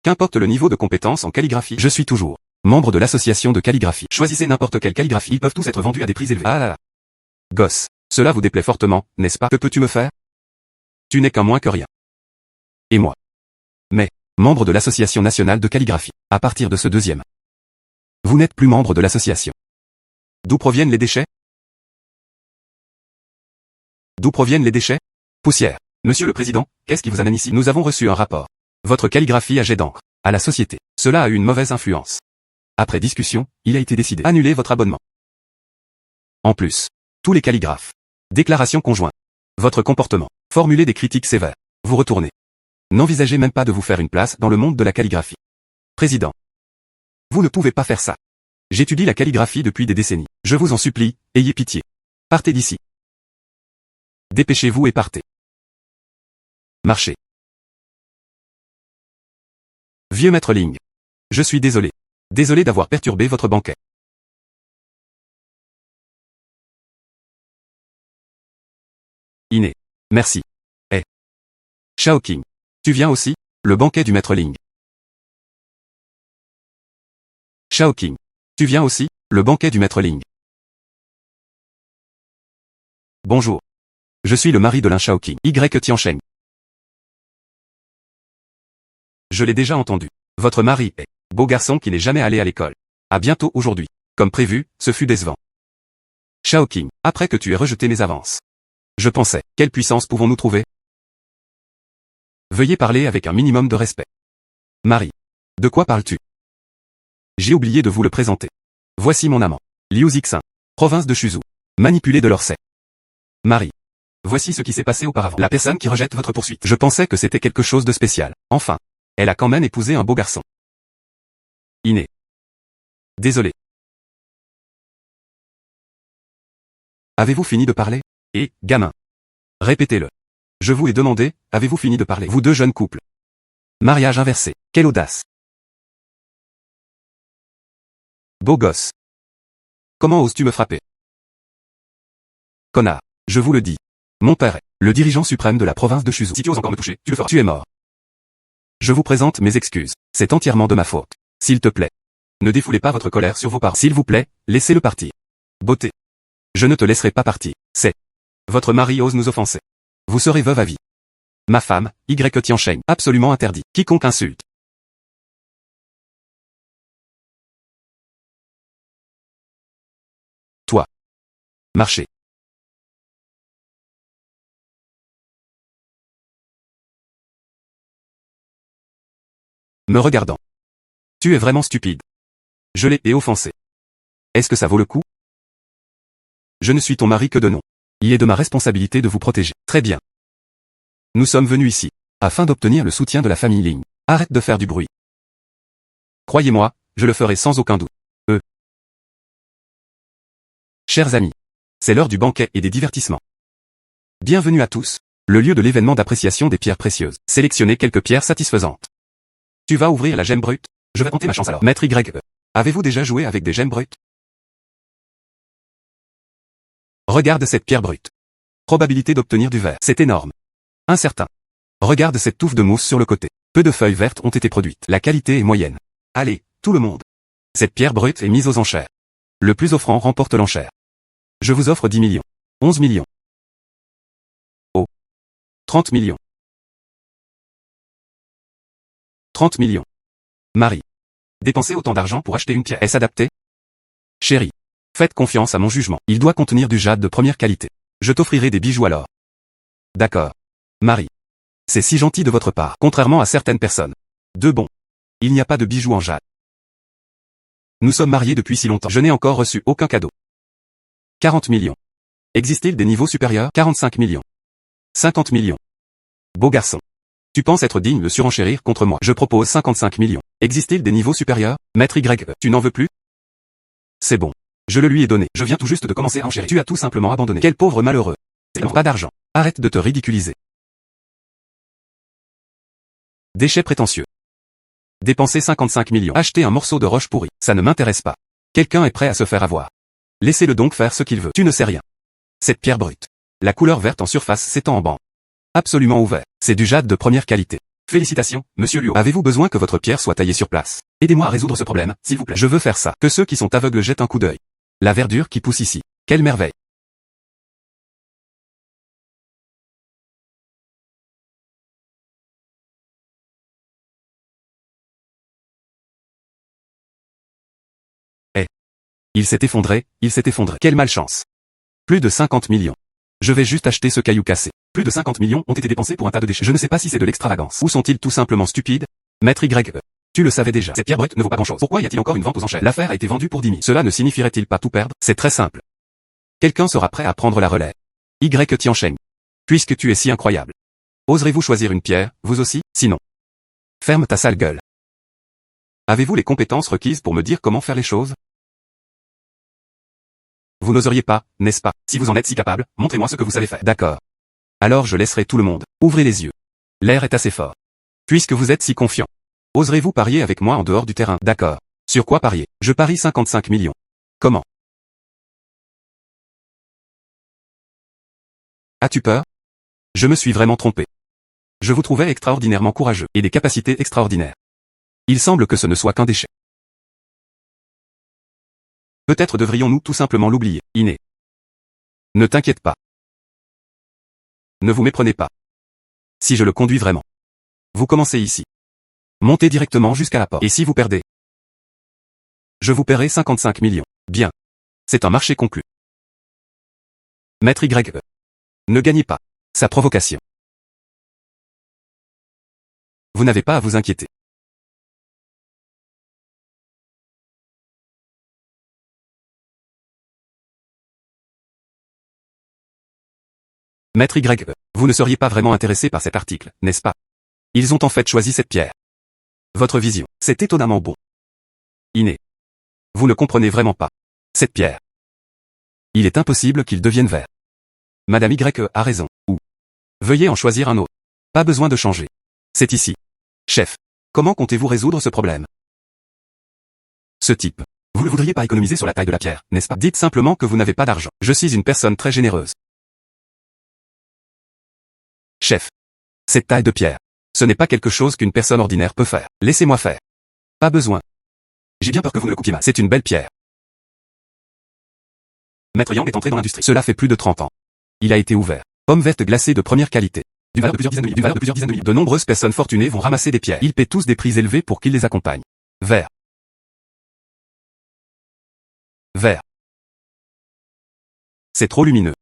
Speaker 1: Qu'importe le niveau de compétence en calligraphie, je suis toujours membre de l'association de calligraphie. Choisissez n'importe quelle calligraphie, ils peuvent tous être vendus à des prix élevés. Ah là là. Gosse. Cela vous déplaît fortement, n'est-ce pas? Que peux-tu me faire? Tu n'es qu'un moins que rien. Et moi? Mais, membre de l'association nationale de calligraphie. À partir de ce deuxième. Vous n'êtes plus membre de l'association. D'où proviennent les déchets? D'où proviennent les déchets? Poussière. Monsieur le Président, qu'est-ce qui vous amène ici? Nous avons reçu un rapport. Votre calligraphie a jet d'encre. À la société. Cela a eu une mauvaise influence. Après discussion, il a été décidé d'annuler votre abonnement. En plus, tous les calligraphes. Déclaration conjointe. Votre comportement. Formulez des critiques sévères. Vous retournez. N'envisagez même pas de vous faire une place dans le monde de la calligraphie. Président. Vous ne pouvez pas faire ça. J'étudie la calligraphie depuis des décennies. Je vous en supplie, ayez pitié. Partez d'ici. Dépêchez-vous et partez. Marchez. Vieux maître Ling. Je suis désolé. Désolé d'avoir perturbé votre banquet. Iné. Merci. Eh. Shaoqing. Tu viens aussi? Le banquet du maître Ling. Shaoqing. Tu viens aussi? Le banquet du maître Ling. Bonjour. Je suis le mari de Lin Shaoqing. Y. Tiancheng. Je l'ai déjà entendu. Votre mari est beau garçon qui n'est jamais allé à l'école. À bientôt aujourd'hui. Comme prévu, ce fut décevant. Shaoqing, après que tu aies rejeté mes avances. Je pensais, quelle puissance pouvons-nous trouver? Veuillez parler avec un minimum de respect. Marie. De quoi parles-tu? J'ai oublié de vous le présenter. Voici mon amant. Liu Zixin. Province de Shuzhou. Manipulé de l'Orsay. Marie. Voici ce qui s'est passé auparavant. La personne qui rejette votre poursuite. Je pensais que c'était quelque chose de spécial. Enfin. Elle a quand même épousé un beau garçon. Iné. Désolé. Avez-vous fini de parler? Et, gamin. Répétez-le. Je vous ai demandé, avez-vous fini de parler? Vous deux jeunes couples. Mariage inversé. Quelle audace. Beau gosse. Comment oses-tu me frapper? Connard. Je vous le dis. Mon père est le dirigeant suprême de la province de Shuzhou. Si tu oses encore me toucher, tu le feras. Tu es mort. Je vous présente mes excuses. C'est entièrement de ma faute. S'il te plaît. Ne défoulez pas votre colère sur vos parents. S'il vous plaît, laissez-le partir. Beauté. Je ne te laisserai pas partir. C'est. Votre mari ose nous offenser. Vous serez veuve à vie. Ma femme, Y. Tiancheng. Absolument interdit. Quiconque insulte. Toi. Marchez. Me regardant. Tu es vraiment stupide. Je l'ai offensé. Est-ce que ça vaut le coup? Je ne suis ton mari que de nom. Il est de ma responsabilité de vous protéger. Très bien. Nous sommes venus ici, afin d'obtenir le soutien de la famille Ling. Arrête de faire du bruit. Croyez-moi, je le ferai sans aucun doute. Chers amis. C'est l'heure du banquet et des divertissements. Bienvenue à tous, le lieu de l'événement d'appréciation des pierres précieuses. Sélectionnez quelques pierres satisfaisantes. Tu vas ouvrir la gemme brute? Je vais tenter ma chance alors. Maître Y. Avez-vous déjà joué avec des gemmes brutes? Regarde cette pierre brute. Probabilité d'obtenir du vert. C'est énorme. Incertain. Regarde cette touffe de mousse sur le côté. Peu de feuilles vertes ont été produites. La qualité est moyenne. Allez, tout le monde. Cette pierre brute est mise aux enchères. Le plus offrant remporte l'enchère. Je vous offre 10 millions. 11 millions. Oh. 30 millions. 30 millions. Marie. Dépenser autant d'argent pour acheter une pierre. Est-ce adapté? Chérie. Faites confiance à mon jugement. Il doit contenir du jade de première qualité. Je t'offrirai des bijoux alors. D'accord. Marie. C'est si gentil de votre part. Contrairement à certaines personnes. De bon. Il n'y a pas de bijoux en jade. Nous sommes mariés depuis si longtemps. Je n'ai encore reçu aucun cadeau. 40 millions. Existe-t-il des niveaux supérieurs? 45 millions. 50 millions. Beau garçon. Tu penses être digne de surenchérir contre moi? Je propose 55 millions. Existe-t-il des niveaux supérieurs? Maître Y, tu n'en veux plus? C'est bon. Je le lui ai donné. Je viens tout juste de commencer à enchérir. Tu as tout simplement abandonné. Quel pauvre malheureux. C'est pas d'argent. Arrête de te ridiculiser. Déchets prétentieux. Dépenser 55 millions. Acheter un morceau de roche pourrie. Ça ne m'intéresse pas. Quelqu'un est prêt à se faire avoir. Laissez-le donc faire ce qu'il veut. Tu ne sais rien. Cette pierre brute. La couleur verte en surface s'étend en banc. Absolument ouvert. C'est du jade de première qualité. Félicitations, monsieur Liu. Avez-vous besoin que votre pierre soit taillée sur place? Aidez-moi à résoudre ce problème, s'il vous plaît. Je veux faire ça. Que ceux qui sont aveugles jettent un coup d'œil. La verdure qui pousse ici. Quelle merveille. Eh. Il s'est effondré, il s'est effondré. Quelle malchance. Plus de 50 millions. Je vais juste acheter ce caillou cassé. Plus de 50 millions ont été dépensés pour un tas de déchets. Je ne sais pas si c'est de l'extravagance. Ou sont-ils tout simplement stupides? Maître Y. Tu le savais déjà. Cette pierre brute ne vaut pas grand-chose. Pourquoi y a-t-il encore une vente aux enchères? L'affaire a été vendue pour 10 000. Cela ne signifierait-il pas tout perdre? C'est très simple. Quelqu'un sera prêt à prendre la relève. Y Tiancheng. Puisque tu es si incroyable. Oserez-vous choisir une pierre, vous aussi? Sinon. Ferme ta sale gueule. Avez-vous les compétences requises pour me dire comment faire les choses? Vous n'oseriez pas, n'est-ce pas? Si vous en êtes si capable, montrez-moi ce que vous savez faire. D'accord. Alors je laisserai tout le monde. Ouvrez les yeux. L'air est assez fort. Puisque vous êtes si confiant. Oserez-vous parier avec moi en dehors du terrain? D'accord. Sur quoi parier? Je parie 55 millions. Comment? As-tu peur? Je me suis vraiment trompé. Je vous trouvais extraordinairement courageux, et des capacités extraordinaires. Il semble que ce ne soit qu'un déchet. Peut-être devrions-nous tout simplement l'oublier, Iné. Ne t'inquiète pas. Ne vous méprenez pas. Si je le conduis vraiment. Vous commencez ici. Montez directement jusqu'à la porte. Et si vous perdez? Je vous paierai 55 millions. Bien. C'est un marché conclu. Maître Y. Ne gagnez pas. Sa provocation. Vous n'avez pas à vous inquiéter. Maître Y. Vous ne seriez pas vraiment intéressé par cet article, n'est-ce pas? Ils ont en fait choisi cette pierre. Votre vision, c'est étonnamment bon. Iné. Vous ne comprenez vraiment pas. Cette pierre. Il est impossible qu'il devienne vert. Madame Y a raison. Ou. Veuillez en choisir un autre. Pas besoin de changer. C'est ici. Chef. Comment comptez-vous résoudre ce problème? Ce type. Vous ne voudriez pas économiser sur la taille de la pierre, n'est-ce pas? Dites simplement que vous n'avez pas d'argent. Je suis une personne très généreuse. Chef. Cette taille de pierre. Ce n'est pas quelque chose qu'une personne ordinaire peut faire. Laissez-moi faire. Pas besoin. J'ai bien peur que vous ne le coupiez mal. C'est une belle pierre. Maître Yang est entré dans l'industrie. Cela fait plus de 30 ans. Il a été ouvert. Pomme verte glacée de première qualité. D'une valeur de plusieurs dizaines de milliers. D'une valeur de plusieurs dizaines de milliers. De nombreuses personnes fortunées vont ramasser des pierres. Ils paient tous des prix élevés pour qu'ils les accompagnent. Vert. Vert. C'est trop lumineux.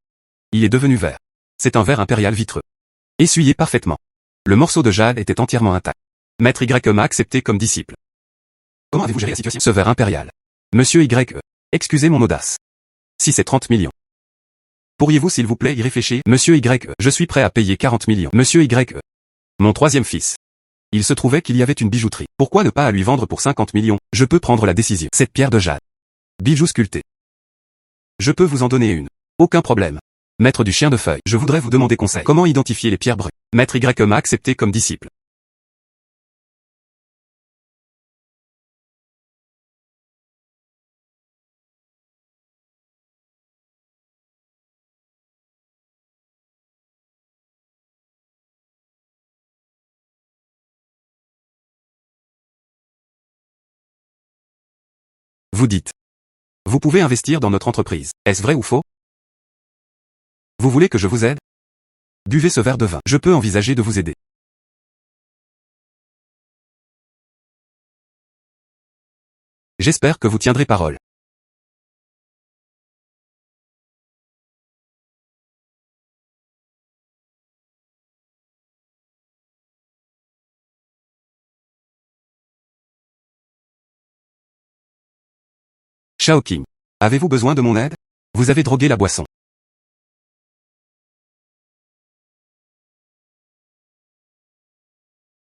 Speaker 1: Il est devenu vert. C'est un verre impérial vitreux. Essuyé parfaitement. Le morceau de jade était entièrement intact. Maître Y m'a accepté comme disciple. Comment avez-vous géré la situation? Ce verre impérial. Monsieur Y. Excusez mon audace. Si c'est 30 millions. Pourriez-vous s'il vous plaît y réfléchir? Monsieur Y. Je suis prêt à payer 40 millions. Monsieur Y. Mon troisième fils. Il se trouvait qu'il y avait une bijouterie. Pourquoi ne pas à lui vendre pour 50 millions? Je peux prendre la décision. Cette pierre de jade. Bijou sculpté. Je peux vous en donner une. Aucun problème. Maître du chien de feuille. Je voudrais vous demander conseil. Comment identifier les pierres brutes? Maître Y m'a accepté comme disciple. Vous dites. Vous pouvez investir dans notre entreprise. Est-ce vrai ou faux? Vous voulez que je vous aide? Buvez ce verre de vin. Je peux envisager de vous aider. J'espère que vous tiendrez parole. Shaoqing. Avez-vous besoin de mon aide? Vous avez drogué la boisson.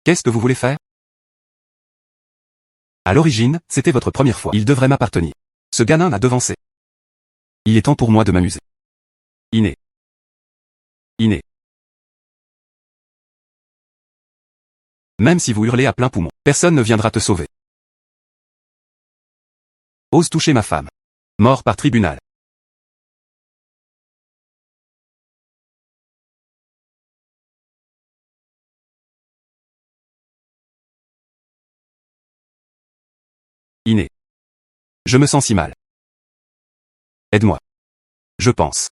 Speaker 1: Qu'est-ce que vous voulez faire? À l'origine, c'était votre première fois. Il devrait m'appartenir. Ce gamin m'a devancé. Il est temps pour moi de m'amuser. Iné. Iné. Même si vous hurlez à plein poumon, personne ne viendra te sauver. Ose toucher ma femme. Mort par tribunal. Iné. Je me sens si mal. Aide-moi. Je pense.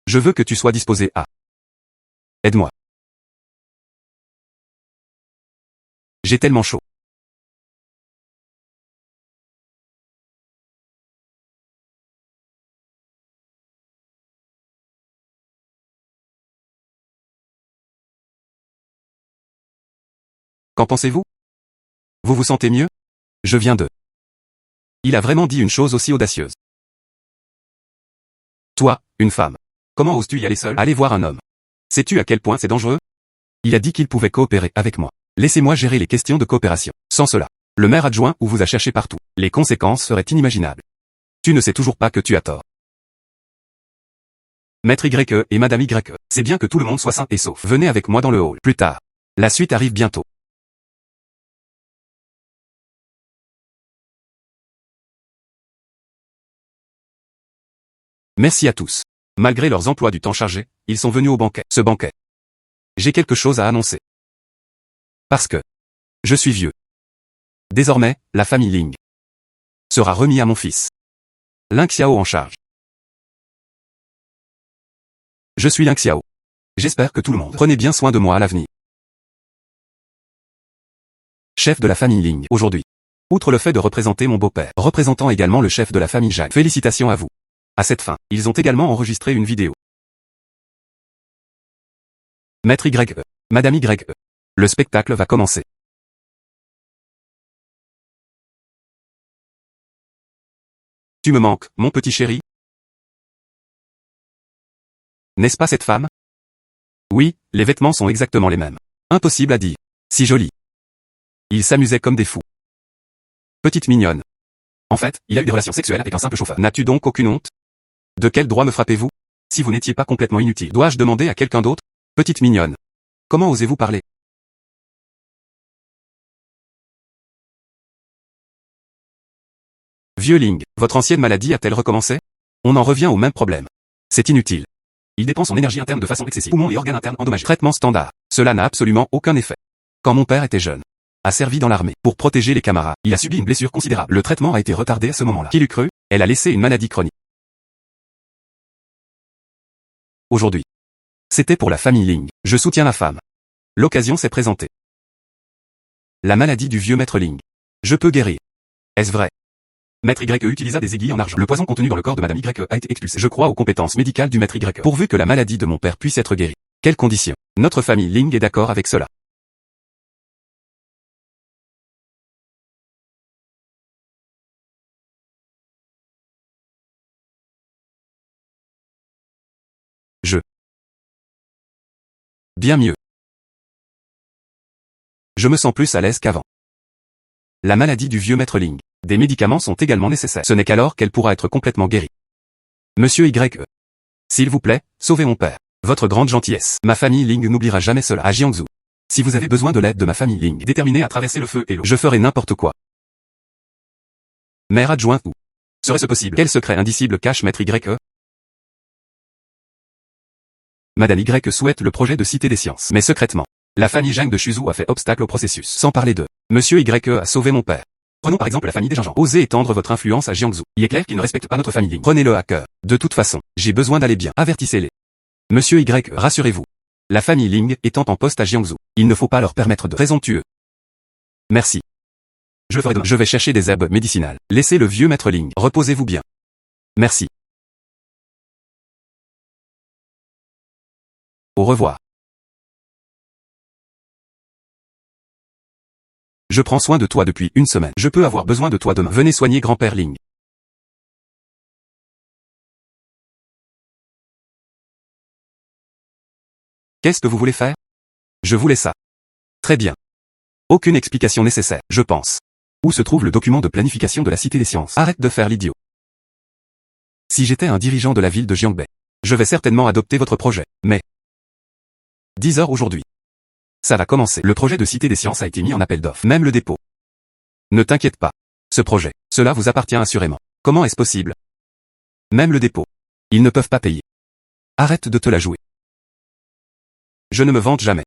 Speaker 1: Je veux que tu sois disposé à. Aide-moi. J'ai tellement chaud. Qu'en pensez-vous? Vous vous sentez mieux? Je viens de. Il a vraiment dit une chose aussi audacieuse. Toi, une femme. Comment oses-tu y aller seule? Aller voir un homme. Sais-tu à quel point c'est dangereux? Il a dit qu'il pouvait coopérer avec moi. Laissez-moi gérer les questions de coopération. Sans cela, le maire adjoint vous a cherché partout. Les conséquences seraient inimaginables. Tu ne sais toujours pas que tu as tort. Maître YE et Madame YE, c'est bien que tout le monde soit sain et sauf. Venez avec moi dans le hall. Plus tard. La suite arrive bientôt. Merci à tous. Malgré leurs emplois du temps chargés, ils sont venus au banquet. Ce banquet. J'ai quelque chose à annoncer. Parce que je suis vieux. Désormais, la famille Ling sera remis à mon fils. Ling Xiao en charge. Je suis Ling Xiao. J'espère que tout le monde prenez bien soin de moi à l'avenir. Chef de la famille Ling aujourd'hui. Outre le fait de représenter mon beau-père, représentant également le chef de la famille Zhang. Félicitations à vous. À cette fin, ils ont également enregistré une vidéo. Maître YE, Madame YE. Le spectacle va commencer. Tu me manques, mon petit chéri? N'est-ce pas cette femme? Oui, les vêtements sont exactement les mêmes. Impossible à dire. Si joli. Ils s'amusaient comme des fous. Petite mignonne. En fait, il a eu des relations sexuelles avec un simple chauffeur. N'as-tu donc aucune honte? De quel droit me frappez-vous? Si vous n'étiez pas complètement inutile, dois-je demander à quelqu'un d'autre? Petite mignonne. Comment osez-vous parler? Vieux Ling, votre ancienne maladie a-t-elle recommencé? On en revient au même problème. C'est inutile. Il dépense son énergie interne de façon excessive. Poumons et organes internes endommagés. Traitement standard. Cela n'a absolument aucun effet. Quand mon père était jeune, a servi dans l'armée pour protéger les camarades, il a subi une blessure considérable. Le traitement a été retardé à ce moment-là. Qui l'eût cru? Elle a laissé une maladie chronique. Aujourd'hui. C'était pour la famille Ling. Je soutiens la femme. L'occasion s'est présentée. La maladie du vieux maître Ling. Je peux guérir. Est-ce vrai? Maître YE utilisa des aiguilles en argent. Le poison contenu dans le corps de Madame YE a été expulsé. Je crois aux compétences médicales du maître YE. Pourvu que la maladie de mon père puisse être guérie. Quelles conditions? Notre famille Ling est d'accord avec cela. Je. Bien mieux. Je me sens plus à l'aise qu'avant. La maladie du vieux maître Ling. Des médicaments sont également nécessaires. Ce n'est qu'alors qu'elle pourra être complètement guérie. Monsieur YE. S'il vous plaît, sauvez mon père. Votre grande gentillesse. Ma famille Ling n'oubliera jamais cela. À Jiangsu. Si vous avez besoin de l'aide de ma famille Ling, déterminée à traverser le feu et l'eau, je ferai n'importe quoi. Maire adjoint ou serait-ce possible? Quel secret indicible cache maître YE? Madame Y souhaite le projet de Cité des Sciences. Mais secrètement, la famille Zhang de Shuzu a fait obstacle au processus. Sans parler de Monsieur YE a sauvé mon père. Prenons par exemple la famille des Ginjan. Osez étendre votre influence à Jiangsu. Il est clair qu'ils ne respectent pas notre famille Ling. Prenez-le à cœur. De toute façon, j'ai besoin d'aller bien. Avertissez-les. Monsieur Y, rassurez-vous. La famille Ling étant en poste à Jiangsu, il ne faut pas leur permettre de présomptueux. Merci. Je vais chercher des herbes médicinales. Laissez le vieux maître Ling. Reposez-vous bien. Merci. Au revoir. Je prends soin de toi depuis une semaine. Je peux avoir besoin de toi demain. Venez soigner grand-père Ling. Qu'est-ce que vous voulez faire? Je voulais ça. Très bien. Aucune explication nécessaire, je pense. Où se trouve le document de planification de la Cité des Sciences? Arrête de faire l'idiot. Si j'étais un dirigeant de la ville de Jiangbai, je vais certainement adopter votre projet, mais... 10 heures aujourd'hui. Ça va commencer. Le projet de Cité des Sciences a été mis en appel d'offres. Même le dépôt. Ne t'inquiète pas. Ce projet, cela vous appartient assurément. Comment est-ce possible? Même le dépôt. Ils ne peuvent pas payer. Arrête de te la jouer. Je ne me vante jamais.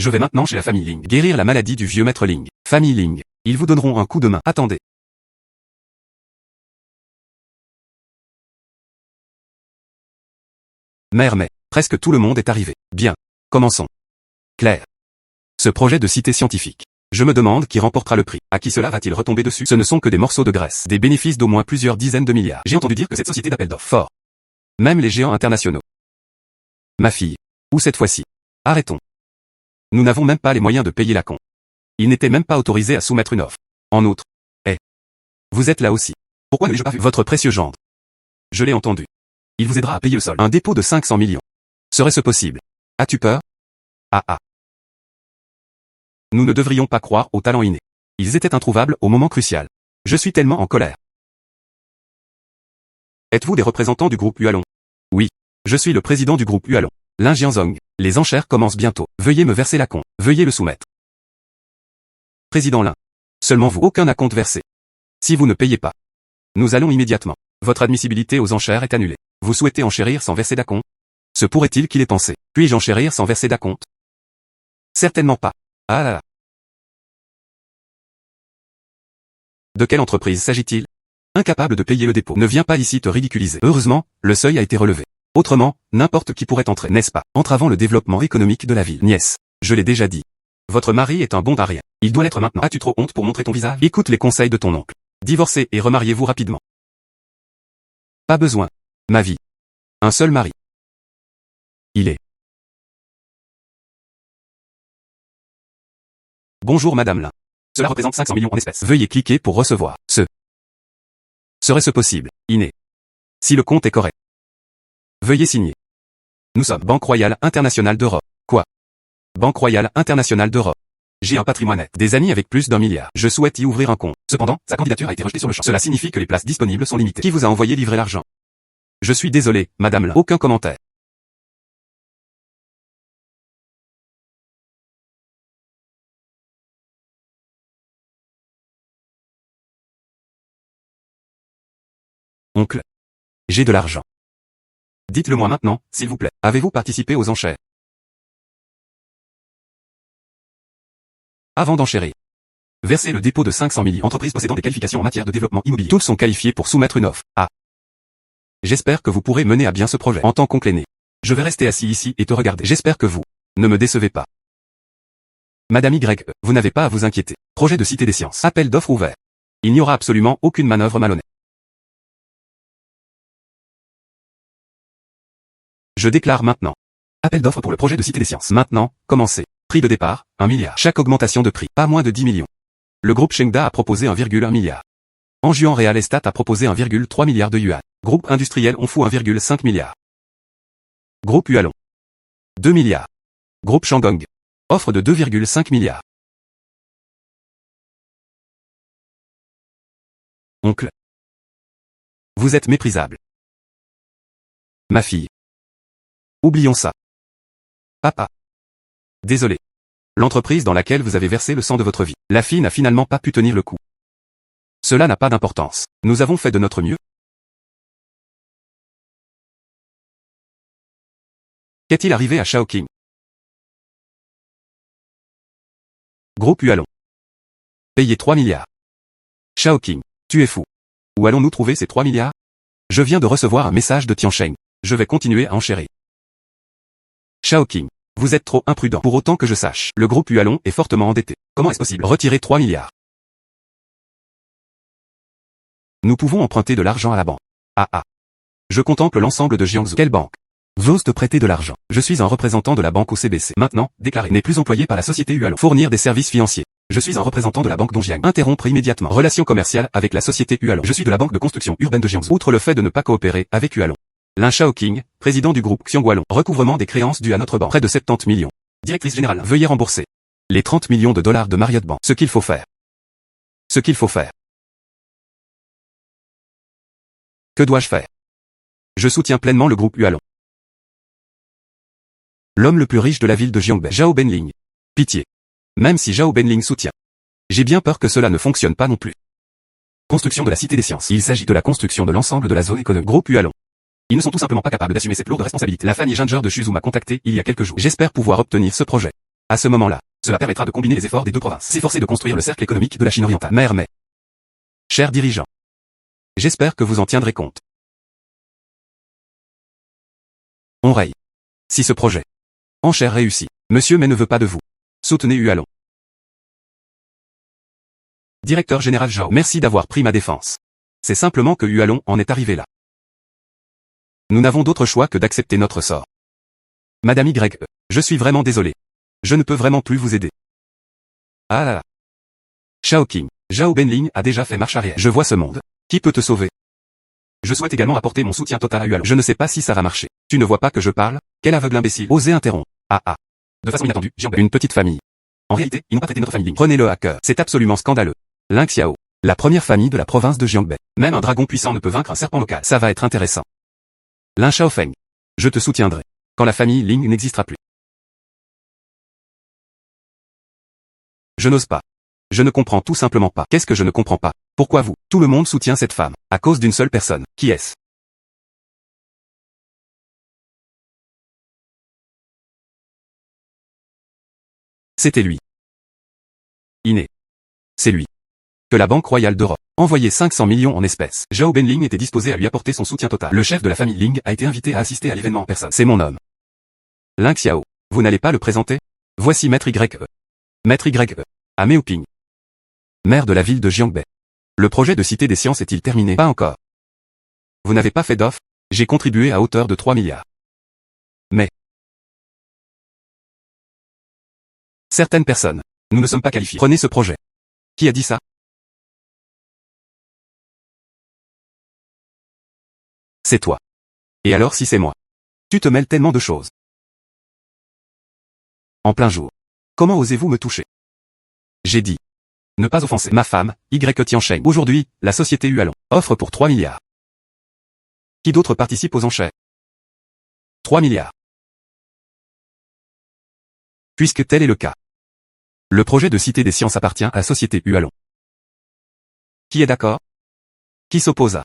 Speaker 1: Je vais maintenant chez la famille Ling guérir la maladie du vieux maître Ling. Famille Ling, ils vous donneront un coup de main. Attendez. Mère mais, presque tout le monde est arrivé. Bien. Commençons. Claire. Ce projet de cité scientifique. Je me demande qui remportera le prix. À qui cela va-t-il retomber dessus? Ce ne sont que des morceaux de graisse. Des bénéfices d'au moins plusieurs dizaines de milliards. J'ai entendu dire que cette société d'appel d'offres fort. Même les géants internationaux. Ma fille. Ou cette fois-ci. Arrêtons. Nous n'avons même pas les moyens de payer la con. Il n'était même pas autorisé à soumettre une offre. En outre. Vous êtes là aussi. Pourquoi ne l'ai-je pas vu? Votre précieux gendre. Je l'ai entendu. Il vous aidera à payer le sol. Un dépôt de 500 millions. Serait-ce possible? As-tu peur? Ah. Nous ne devrions pas croire aux talents innés. Ils étaient introuvables au moment crucial. Je suis tellement en colère. Êtes-vous des représentants du groupe Hualong? Oui. Je suis le président du groupe Hualong. Lin Jianzong. Les enchères commencent bientôt. Veuillez me verser l'acompte. Veuillez le soumettre. Président Lin. Seulement vous. Aucun acompte versé. Si vous ne payez pas. Nous allons immédiatement. Votre admissibilité aux enchères est annulée. Vous souhaitez enchérir sans verser d'acompte? Se pourrait-il qu'il ait pensé? Puis-je enchérir sans verser d'acompte? Certainement pas. Ah là là. De quelle entreprise s'agit-il? Incapable de payer le dépôt. Ne viens pas ici te ridiculiser. Heureusement, le seuil a été relevé. Autrement, n'importe qui pourrait entrer, n'est-ce pas? Entravant le développement économique de la ville. Nièce. Je l'ai déjà dit. Votre mari est un bon à rien. Il doit l'être maintenant. As-tu trop honte pour montrer ton visage? Écoute les conseils de ton oncle. Divorcez et remariez-vous rapidement. Pas besoin. Ma vie. Un seul mari. Il est. Bonjour Madame Lin. Cela représente 500 millions en espèces. Veuillez cliquer pour recevoir. Serait-ce possible? Inné. Si le compte est correct. Veuillez signer. Nous sommes Banque Royale Internationale d'Europe. Quoi? Banque Royale Internationale d'Europe. J'ai un patrimoine net. Des amis avec plus d'1 milliard. Je souhaite y ouvrir un compte. Cependant, sa candidature a été rejetée sur le champ. Cela signifie que les places disponibles sont limitées. Qui vous a envoyé livrer l'argent? Je suis désolé, Madame Lin. Aucun commentaire. Oncle. J'ai de l'argent. Dites-le moi maintenant, s'il vous plaît. Avez-vous participé aux enchères? Avant d'enchérir. Versez le dépôt de 500 millions. Entreprises possédant des qualifications en matière de développement immobilier. Toutes sont qualifiées pour soumettre une offre. Ah. J'espère que vous pourrez mener à bien ce projet. En tant qu'oncle aîné. Je vais rester assis ici et te regarder. J'espère que vous ne me décevez pas. Madame Y, vous n'avez pas à vous inquiéter. Projet de Cité des Sciences. Appel d'offres ouvert. Il n'y aura absolument aucune manœuvre malhonnête. Je déclare maintenant. Appel d'offres pour le projet de Cité des Sciences. Maintenant, commencez. Prix de départ, 1 milliard. Chaque augmentation de prix, pas moins de 10 millions. Le groupe Chengda a proposé 1,1 milliard. Anjuan Real Estate a proposé 1,3 milliard de yuan. Groupe industriel Onfu 1,5 milliard. Groupe Hualong. 2 milliards. Groupe Shandong. Offre de 2,5 milliards. Oncle. Vous êtes méprisable. Ma fille. Oublions ça. Papa. Désolé. L'entreprise dans laquelle vous avez versé le sang de votre vie. La fille n'a finalement pas pu tenir le coup. Cela n'a pas d'importance. Nous avons fait de notre mieux. Qu'est-il arrivé à Shaoqing? Groupe Hualong. Payé 3 milliards. Shaoqing, tu es fou. Où allons-nous trouver ces 3 milliards? Je viens de recevoir un message de Tiansheng. Je vais continuer à enchérir. Shaoqing, vous êtes trop imprudent. Pour autant que je sache, le groupe Hualong est fortement endetté. Comment est-ce possible? Retirer 3 milliards. Nous pouvons emprunter de l'argent à la banque. Ah. Je contemple l'ensemble de Jiangsu. Quelle banque j'ose te prêter de l'argent? Je suis un représentant de la banque au CBC. Maintenant, déclaré, n'est plus employé par la société Hualong. Fournir des services financiers. Je suis un représentant de la banque Dongjiang. Interrompre immédiatement. Relations commerciales avec la société Hualong. Je suis de la banque de construction urbaine de Jiangsu. Outre le fait de ne pas coopérer avec Hualong. Lin Shaoqing, président du groupe Xionghualong. Recouvrement des créances dues à notre banque. Près de 70 millions. Directrice générale. Veuillez rembourser. Les 30 millions de dollars de Marriott Bank. Ce qu'il faut faire. Ce qu'il faut faire. Que dois-je faire? Je soutiens pleinement le groupe Hualong. L'homme le plus riche de la ville de Jiangbei. Zhao Benling. Pitié. Même si Zhao Benling soutient. J'ai bien peur que cela ne fonctionne pas non plus. Construction de la Cité des Sciences. Il s'agit de la construction de l'ensemble de la zone économique. Groupe Hualong. Ils ne sont tout simplement pas capables d'assumer cette lourde responsabilité. La famille Ginger de Suzhou m'a contacté il y a quelques jours. J'espère pouvoir obtenir ce projet. À ce moment-là, cela permettra de combiner les efforts des deux provinces. S'efforcer de construire le cercle économique de la Chine orientale. Mère mais. Chers dirigeants. J'espère que vous en tiendrez compte. On raye. Si ce projet. Enchère réussit. Monsieur mais ne veut pas de vous. Soutenez Hualong. Directeur général Zhao. Merci d'avoir pris ma défense. C'est simplement que Hualong en est arrivé là. Nous n'avons d'autre choix que d'accepter notre sort. Madame Y. Je suis vraiment désolé. Je ne peux vraiment plus vous aider. Ah là là. Shaoqing. Zhao Benling a déjà fait marche arrière. Je vois ce monde. Qui peut te sauver? Je souhaite également apporter mon soutien total à Hualong. Je ne sais pas si ça va marcher. Tu ne vois pas que je parle? Quel aveugle imbécile. Osez interrompre. Ah ah. De façon inattendue, Jiangbei. Une petite famille. En réalité, ils n'ont pas traité notre famille digne. Prenez-le à cœur. C'est absolument scandaleux. Ling Xiao. La première famille de la province de Jiangbei. Même un dragon puissant ne peut vaincre un serpent local. Ça va être intéressant. Lin Shaofeng. Je te soutiendrai. Quand la famille Ling n'existera plus. Je n'ose pas. Je ne comprends tout simplement pas. Qu'est-ce que je ne comprends pas? Pourquoi vous? Tout le monde soutient cette femme. À cause d'une seule personne. Qui est-ce? C'était lui. Iné. C'est lui. Que la Banque Royale d'Europe. Envoyé 500 millions en espèces. Zhao Benling était disposé à lui apporter son soutien total. Le chef de la famille Ling a été invité à assister à l'événement en personne. C'est mon homme. Ling Xiao. Vous n'allez pas le présenter? Voici Maître Y. Maître Y. À Meuping. Maire de la ville de Jiangbei. Le projet de Cité des Sciences est-il terminé? Pas encore. Vous n'avez pas fait d'offre? J'ai contribué à hauteur de 3 milliards. Mais. Certaines personnes. Nous ne sommes pas qualifiés. Prenez ce projet. Qui a dit ça? C'est toi. Et alors si c'est moi? Tu te mêles tellement de choses. En plein jour. Comment osez-vous me toucher? J'ai dit. Ne pas offenser ma femme, Y Tiansheng. Aujourd'hui, la société Hualong offre pour 3 milliards. Qui d'autre participe aux enchères? 3 milliards. Puisque tel est le cas. Le projet de Cité des Sciences appartient à la société Hualong. Qui est d'accord? Qui s'oppose à?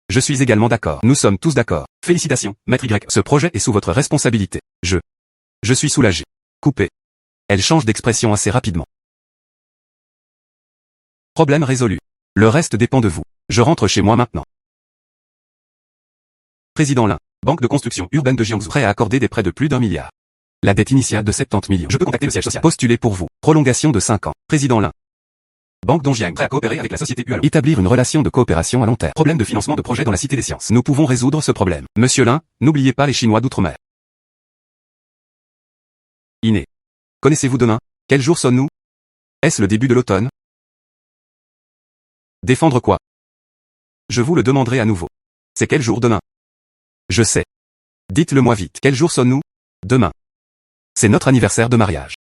Speaker 1: Je suis également d'accord. Nous sommes tous d'accord. Félicitations, Maître Y. Ce projet est sous votre responsabilité. Je suis soulagé. Coupé. Elle change d'expression assez rapidement. Problème résolu. Le reste dépend de vous. Je rentre chez moi maintenant. Président Lin. Banque de construction urbaine de Jiangsu. Prêt à accorder des prêts de plus d'1 milliard. La dette initiale de 70 millions. Je peux contacter le siège social. Postuler pour vous. Prolongation de 5 ans. Président Lin. Banque Dongjiang. Prêt à coopérer avec la société Hualong. Établir une relation de coopération à long terme. Problème de financement de projet dans la Cité des Sciences. Nous pouvons résoudre ce problème. Monsieur Lin, n'oubliez pas les Chinois d'outre-mer. Iné. Connaissez-vous demain? Quel jour sommes-nous? Est-ce le début de l'automne? Défendre quoi? Je vous le demanderai à nouveau. C'est quel jour demain? Je sais. Dites-le moi vite. Quel jour sommes-nous? Demain. C'est notre anniversaire de mariage.